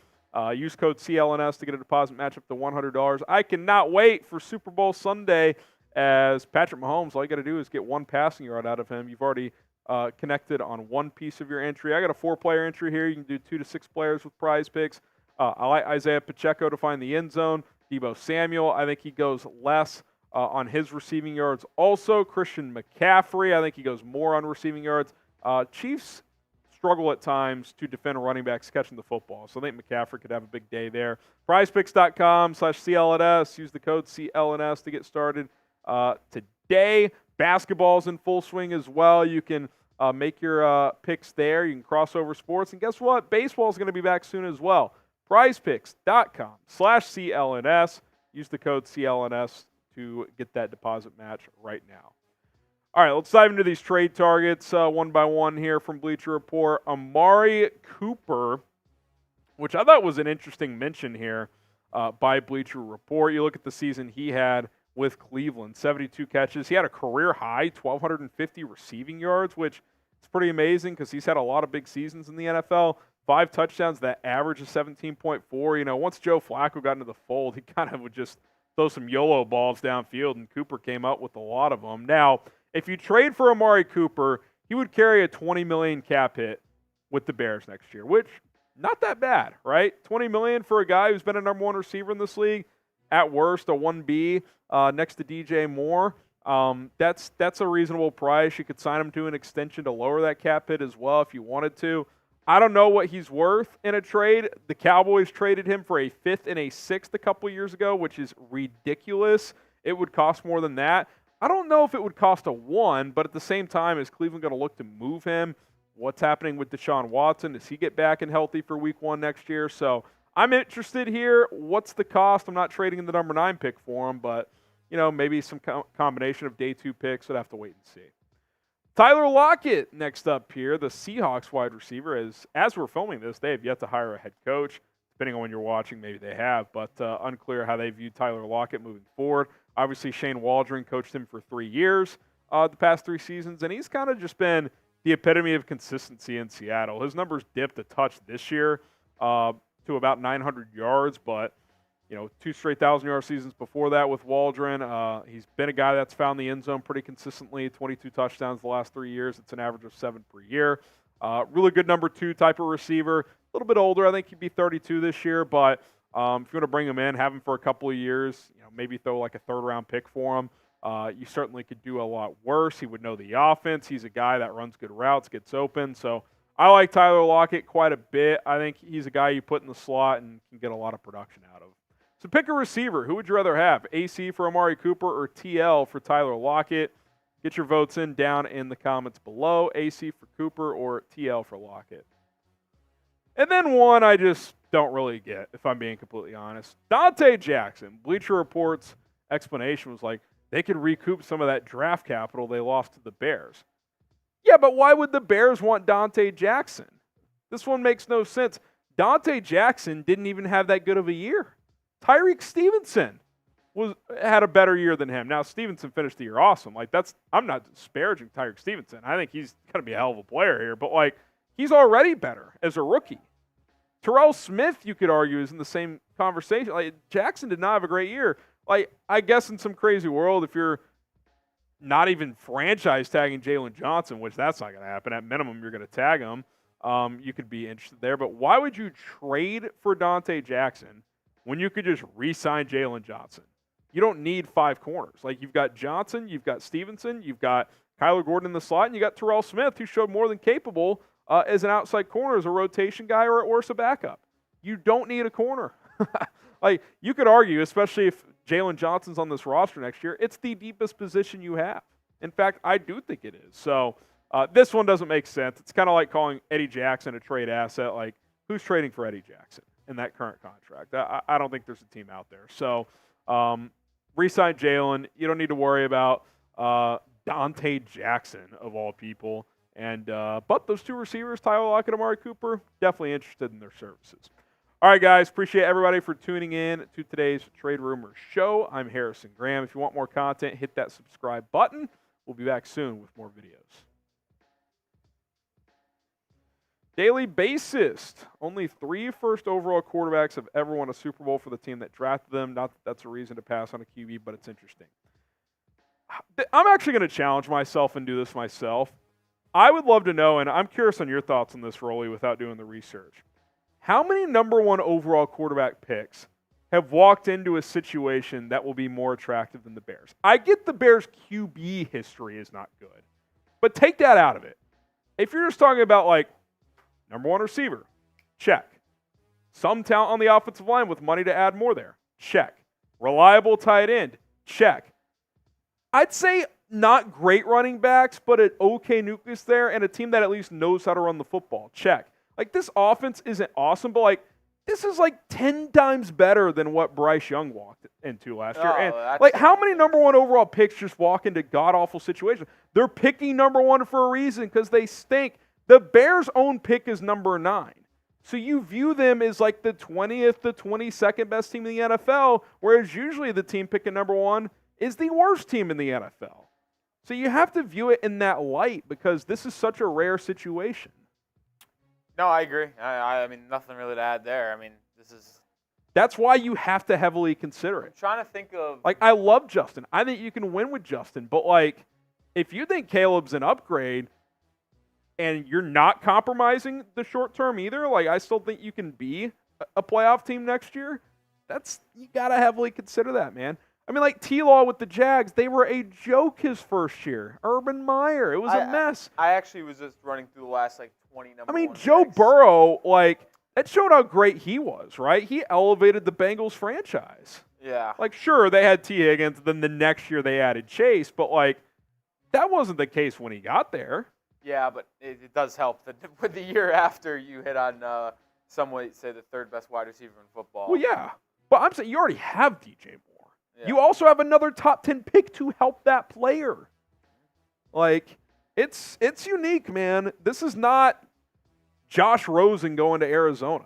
Use code CLNS to get a deposit match up to $100. I cannot wait for Super Bowl Sunday as Patrick Mahomes. All you got to do is get one passing yard out of him. You've already connected on one piece of your entry. I got a 4-player entry here. You can do 2 to 6 players with PrizePicks. I like Isaiah Pacheco to find the end zone. Deebo Samuel, I think he goes less on his receiving yards. Also, Christian McCaffrey, I think he goes more on receiving yards. Chiefs struggle at times to defend running backs catching the football. So I think McCaffrey could have a big day there. PrizePicks.com/CLNS. Use the code CLNS to get started today. Basketball's in full swing as well. You can make your picks there. You can cross over sports. And guess what? Baseball's going to be back soon as well. PrizePicks.com/CLNS. Use the code CLNS to get that deposit match right now. All right, let's dive into these trade targets one by one here from Bleacher Report. Amari Cooper, which I thought was an interesting mention here by Bleacher Report. You look at the season he had with Cleveland, 72 catches. He had a career high, 1,250 receiving yards, which is pretty amazing because he's had a lot of big seasons in the NFL. 5 touchdowns, that average is 17.4. You know, once Joe Flacco got into the fold, he kind of would just throw some YOLO balls downfield, and Cooper came up with a lot of them. Now, if you trade for Amari Cooper, he would carry a $20 million cap hit with the Bears next year, which not that bad, right? $20 million for a guy who's been a number one receiver in this league, at worst a 1B next to DJ Moore. That's a reasonable price. You could sign him to an extension to lower that cap hit as well if you wanted to. I don't know what he's worth in a trade. The Cowboys traded him for a 5th and a 6th a couple years ago, which is ridiculous. It would cost more than that. I don't know if it would cost a 1, but at the same time, is Cleveland going to look to move him? What's happening with Deshaun Watson? Does he get back and healthy for week 1 next year? So I'm interested here. What's the cost? I'm not trading in the number 9 pick for him, but maybe some combination of day 2 picks. I'd have to wait and see. Tyler Lockett next up here, the Seahawks wide receiver. As we're filming this, they have yet to hire a head coach. Depending on when you're watching, maybe they have, but unclear how they view Tyler Lockett moving forward. Obviously, Shane Waldron coached him for 3 years the past 3 seasons, and he's kind of just been the epitome of consistency in Seattle. His numbers dipped a touch this year to about 900 yards, but 2 straight 1,000-yard seasons before that with Waldron. He's been a guy that's found the end zone pretty consistently, 22 touchdowns the last 3 years. It's an average of 7 per year. Really good number 2 type of receiver. A little bit older. I think he'd be 32 this year, but if you want to bring him in, have him for a couple of years, maybe throw like a 3rd-round pick for him. You certainly could do a lot worse. He would know the offense. He's a guy that runs good routes, gets open. So I like Tyler Lockett quite a bit. I think he's a guy you put in the slot and can get a lot of production out of. So pick a receiver. Who would you rather have? AC for Amari Cooper or TL for Tyler Lockett? Get your votes in down in the comments below. AC for Cooper or TL for Lockett. And then one I just don't really get, if I'm being completely honest. Dante Jackson. Bleacher Report's explanation was like, they could recoup some of that draft capital they lost to the Bears. Yeah, but why would the Bears want Dante Jackson? This one makes no sense. Dante Jackson didn't even have that good of a year. Tyreek Stevenson had a better year than him. Now Stevenson finished the year awesome. Like I'm not disparaging Tyreek Stevenson. I think he's gonna be a hell of a player here, but like he's already better as a rookie. Terrell Smith, you could argue, is in the same conversation. Like Jackson did not have a great year. Like I guess in some crazy world, if you're not even franchise tagging Jalen Johnson, which that's not going to happen. At minimum, you're going to tag him. You could be interested there. But why would you trade for Dante Jackson when you could just re-sign Jalen Johnson? You don't need 5 corners. Like you've got Johnson, you've got Stevenson, you've got Kyler Gordon in the slot, and you got Terrell Smith, who showed more than capable as an outside corner, as a rotation guy, or at worst a backup. You don't need a corner. Like you could argue, especially if Jalen Johnson's on this roster next year, it's the deepest position you have. In fact, I do think it is. So this one doesn't make sense. It's kind of like calling Eddie Jackson a trade asset. Like who's trading for Eddie Jackson in that current contract? I don't think there's a team out there. So re-sign Jalen. You don't need to worry about Dante Jackson of all people. And but those 2 receivers, Tyler Lockett and Amari Cooper, definitely interested in their services. All right, guys, appreciate everybody for tuning in to today's Trade Rumors show. I'm Harrison Graham. If you want more content, hit that subscribe button. We'll be back soon with more videos. Daily basis. Only 3 first overall quarterbacks have ever won a Super Bowl for the team that drafted them. Not that that's a reason to pass on a QB, but it's interesting. I'm actually going to challenge myself and do this myself. I would love to know, and I'm curious on your thoughts on this, Rolly, without doing the research. How many number 1 overall quarterback picks have walked into a situation that will be more attractive than the Bears? I get the Bears' QB history is not good, but take that out of it. If you're just talking about, like, number 1 receiver, check. Some talent on the offensive line with money to add more there, check. Reliable tight end, check. I'd say not great running backs, but an okay nucleus there and a team that at least knows how to run the football, check. Like, this offense isn't awesome, but, like, this is, like, 10 times better than what Bryce Young walked into last year. And, like, how many number 1 overall picks just walk into god-awful situations? They're picking number 1 for a reason because they stink. The Bears' own pick is number 9. So you view them as, like, the 20th to 22nd best team in the NFL, whereas usually the team picking number 1 is the worst team in the NFL. So you have to view it in that light because this is such a rare situation. No, I agree. I mean, nothing really to add there. I mean, this is... That's why you have to heavily consider it. I'm trying to think of... Like, I love Justin. I think you can win with Justin. But, like, if you think Caleb's an upgrade and you're not compromising the short term either, like, I still think you can be a playoff team next year, you got to heavily consider that, man. I mean, like, T-Law with the Jags, they were a joke his first year. Urban Meyer, it was a mess. I actually was just running through the last, like, 20 number 1 Joe picks. Burrow, like, that showed how great he was, right? He elevated the Bengals franchise. Yeah. Like, sure, they had T. Higgins, then the next year they added Chase, but, like, that wasn't the case when he got there. Yeah, but it does help that with the year after you hit on, some would say, the 3rd best wide receiver in football. Well, yeah. But I'm saying you already have DJ Moore. Yeah. You also have another top 10 pick to help that player. Like, it's unique, man. This is not Josh Rosen going to Arizona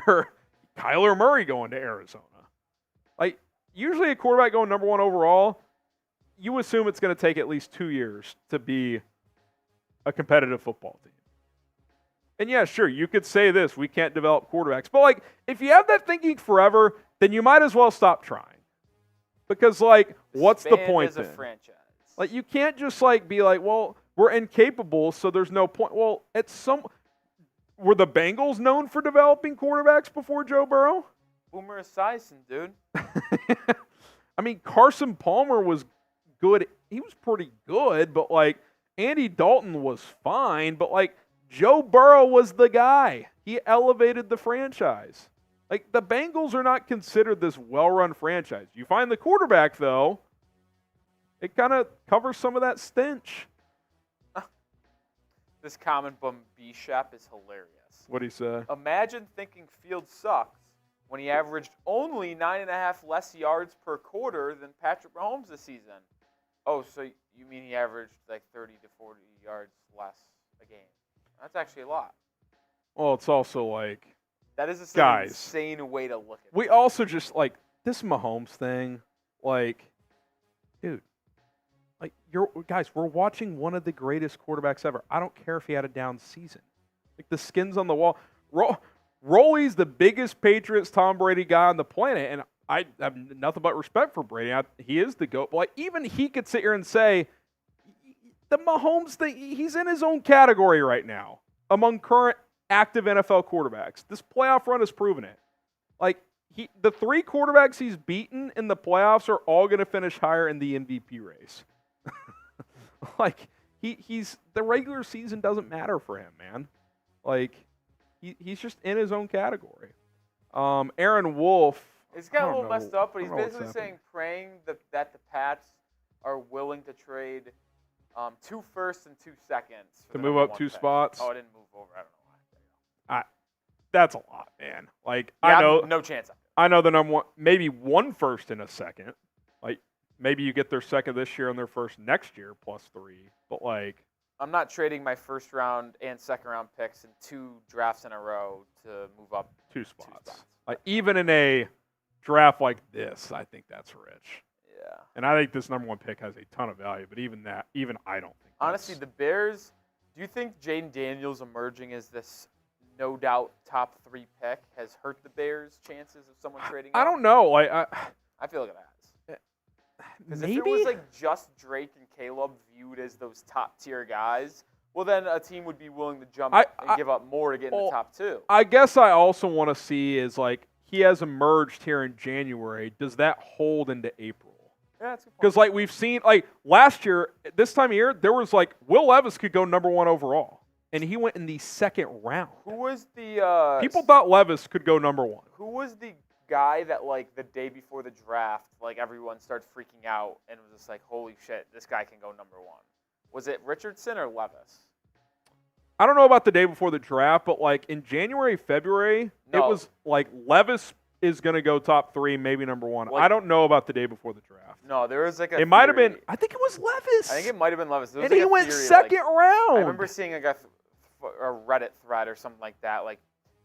or Kyler Murray going to Arizona. Like, usually a quarterback going number 1 overall, you assume it's going to take at least 2 years to be a competitive football team. And yeah, sure, you could say this, we can't develop quarterbacks. But, like, if you have that thinking forever, then you might as well stop trying. Because, like, what's the point as a then? franchise. Like, you can't just, like, be like, well, we're incapable, so there's no point. Well, were the Bengals known for developing quarterbacks before Joe Burrow? Boomer Esiason, dude. I mean, Carson Palmer was good. He was pretty good, but, like, Andy Dalton was fine. But, like, Joe Burrow was the guy. He elevated the franchise. Like, the Bengals are not considered this well-run franchise. You find the quarterback, though, it kind of covers some of that stench. This comment from B-Shap is hilarious. What'd he say? Imagine thinking Fields sucks when he averaged only 9.5 less yards per quarter than Patrick Mahomes this season. Oh, so you mean he averaged like 30 to 40 yards less a game? That's actually a lot. Well, it's also like... That is an guys, insane way to look at it. We also just, like, this Mahomes thing, Like, dude, like guys, we're watching one of the greatest quarterbacks ever. I don't care if he had a down season. Like the skin's on the wall. Rolly's the biggest Patriots Tom Brady guy on the planet, and I have nothing but respect for Brady. He is the GOAT. But like, even he could sit here and say the Mahomes thing, he's in his own category right now among current active NFL quarterbacks. This playoff run has proven it. Like, the 3 quarterbacks he's beaten in the playoffs are all going to finish higher in the MVP race. Like, he's the regular season doesn't matter for him, man. Like, he's just in his own category. Aaron Wolf. It's got a little messed up, but he's basically saying, praying that the Pats are willing to trade 2 firsts and 2 seconds to move up 2 spots. Oh, I didn't move over. I don't know why. That's a lot, man. Like, yeah, I know, no chance. I know the number one, maybe 1 first and a second. Like, maybe you get their second this year and their first next year plus 3. But like, I'm not trading my first round and second round picks in 2 drafts in a row to move up 2 spots. Like, even in a draft like this, I think that's rich. Yeah. And I think this number 1 pick has a ton of value, but even I don't think. Honestly, the Bears, do you think Jaden Daniels emerging as this no doubt top 3 pick has hurt the Bears' chances of someone trading? I don't know. Like, I feel like it has. Because if maybe it was like just Drake and Caleb viewed as those top tier guys, well then a team would be willing to jump and give up more to get in the top 2. I guess I also want to see is like he has emerged here in January. Does that hold into April? Yeah, that's a good point. Because like we've seen like last year, this time of year, there was like Will Levis could go number 1 overall. And he went in the 2nd round. Who was the people thought Levis could go number 1. Who was the guy that like the day before the draft, like everyone started freaking out and was just like, holy shit, this guy can go number 1? Was it Richardson or Levis? I don't know about the day before the draft, but like in January, February, it was like Levis is going to go top 3, maybe number 1. Like, I don't know about the day before the draft. No, there was like a It might have been, I think it was Levis. I think it might have been Levis. And he went second round. I remember seeing like a Reddit thread or something like that. Like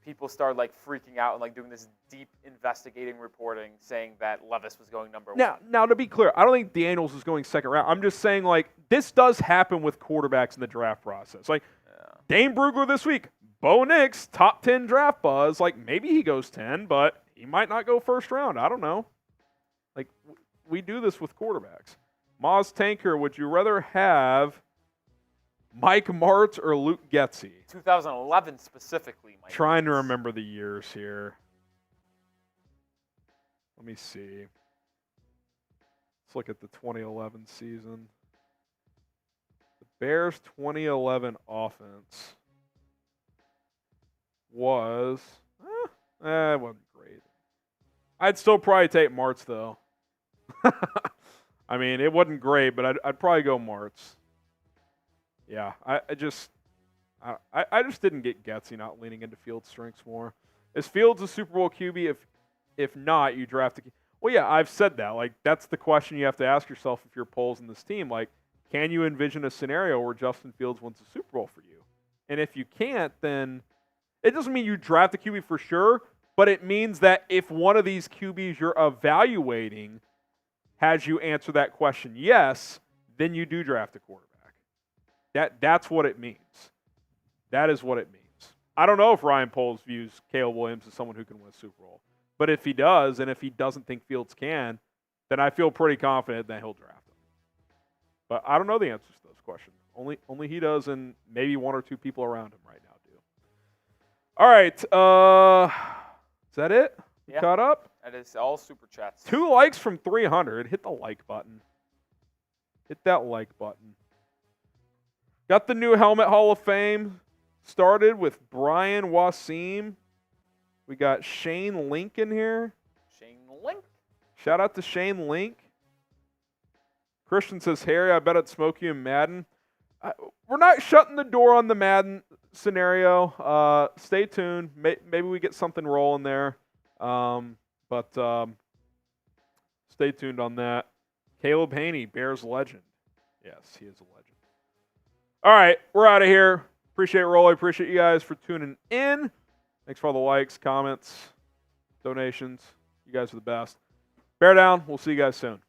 people started like freaking out and like doing this deep investigating reporting saying that Levis was going number 1. Now to be clear, I don't think Daniels is going second round. I'm just saying like this does happen with quarterbacks in the draft process. Like Dane Brugler this week, Bo Nix, top 10 draft buzz. Like maybe he goes 10, but he might not go first round. I don't know. Like we do this with quarterbacks. Maz Tanker, would you rather have Mike Martz or Luke Getsy? 2011 specifically, Mike. Trying to remember the years here. Let me see. Let's look at the 2011 season. The Bears' 2011 offense was it wasn't great. I'd still probably take Martz though. I mean, it wasn't great, but I'd probably go Martz. Yeah, I just didn't get Getsy not leaning into Fields' strengths more. Is Fields a Super Bowl QB? If not, you draft a. Well, yeah, I've said that. Like that's the question you have to ask yourself if you're polling this team. Like, can you envision a scenario where Justin Fields wins a Super Bowl for you? And if you can't, then it doesn't mean you draft a QB for sure, but it means that if one of these QBs you're evaluating has you answer that question yes, then you do draft a quarterback. That's what it means. That is what it means. I don't know if Ryan Poles views Caleb Williams as someone who can win a Super Bowl. But if he does, and if he doesn't think Fields can, then I feel pretty confident that he'll draft him. But I don't know the answers to those questions. Only he does, and maybe 1 or 2 people around him right now do. All right. Is that it? Yeah. Caught up? That is all super chats. 2 likes from 300. Hit the like button. Hit that like button. Got the new Helmet Hall of Fame started with Brian Wasim. We got Shane Link in here. Shane Link. Shout out to Shane Link. Christian says, Harry, I bet I'd smoke you in Madden. We're not shutting the door on the Madden scenario. Stay tuned. Maybe we get something rolling there. But stay tuned on that. Caleb Haney, Bears legend. Yes, he is a legend. All right, we're out of here. Appreciate it, Rolly. Appreciate you guys for tuning in. Thanks for all the likes, comments, donations. You guys are the best. Bear down. We'll see you guys soon.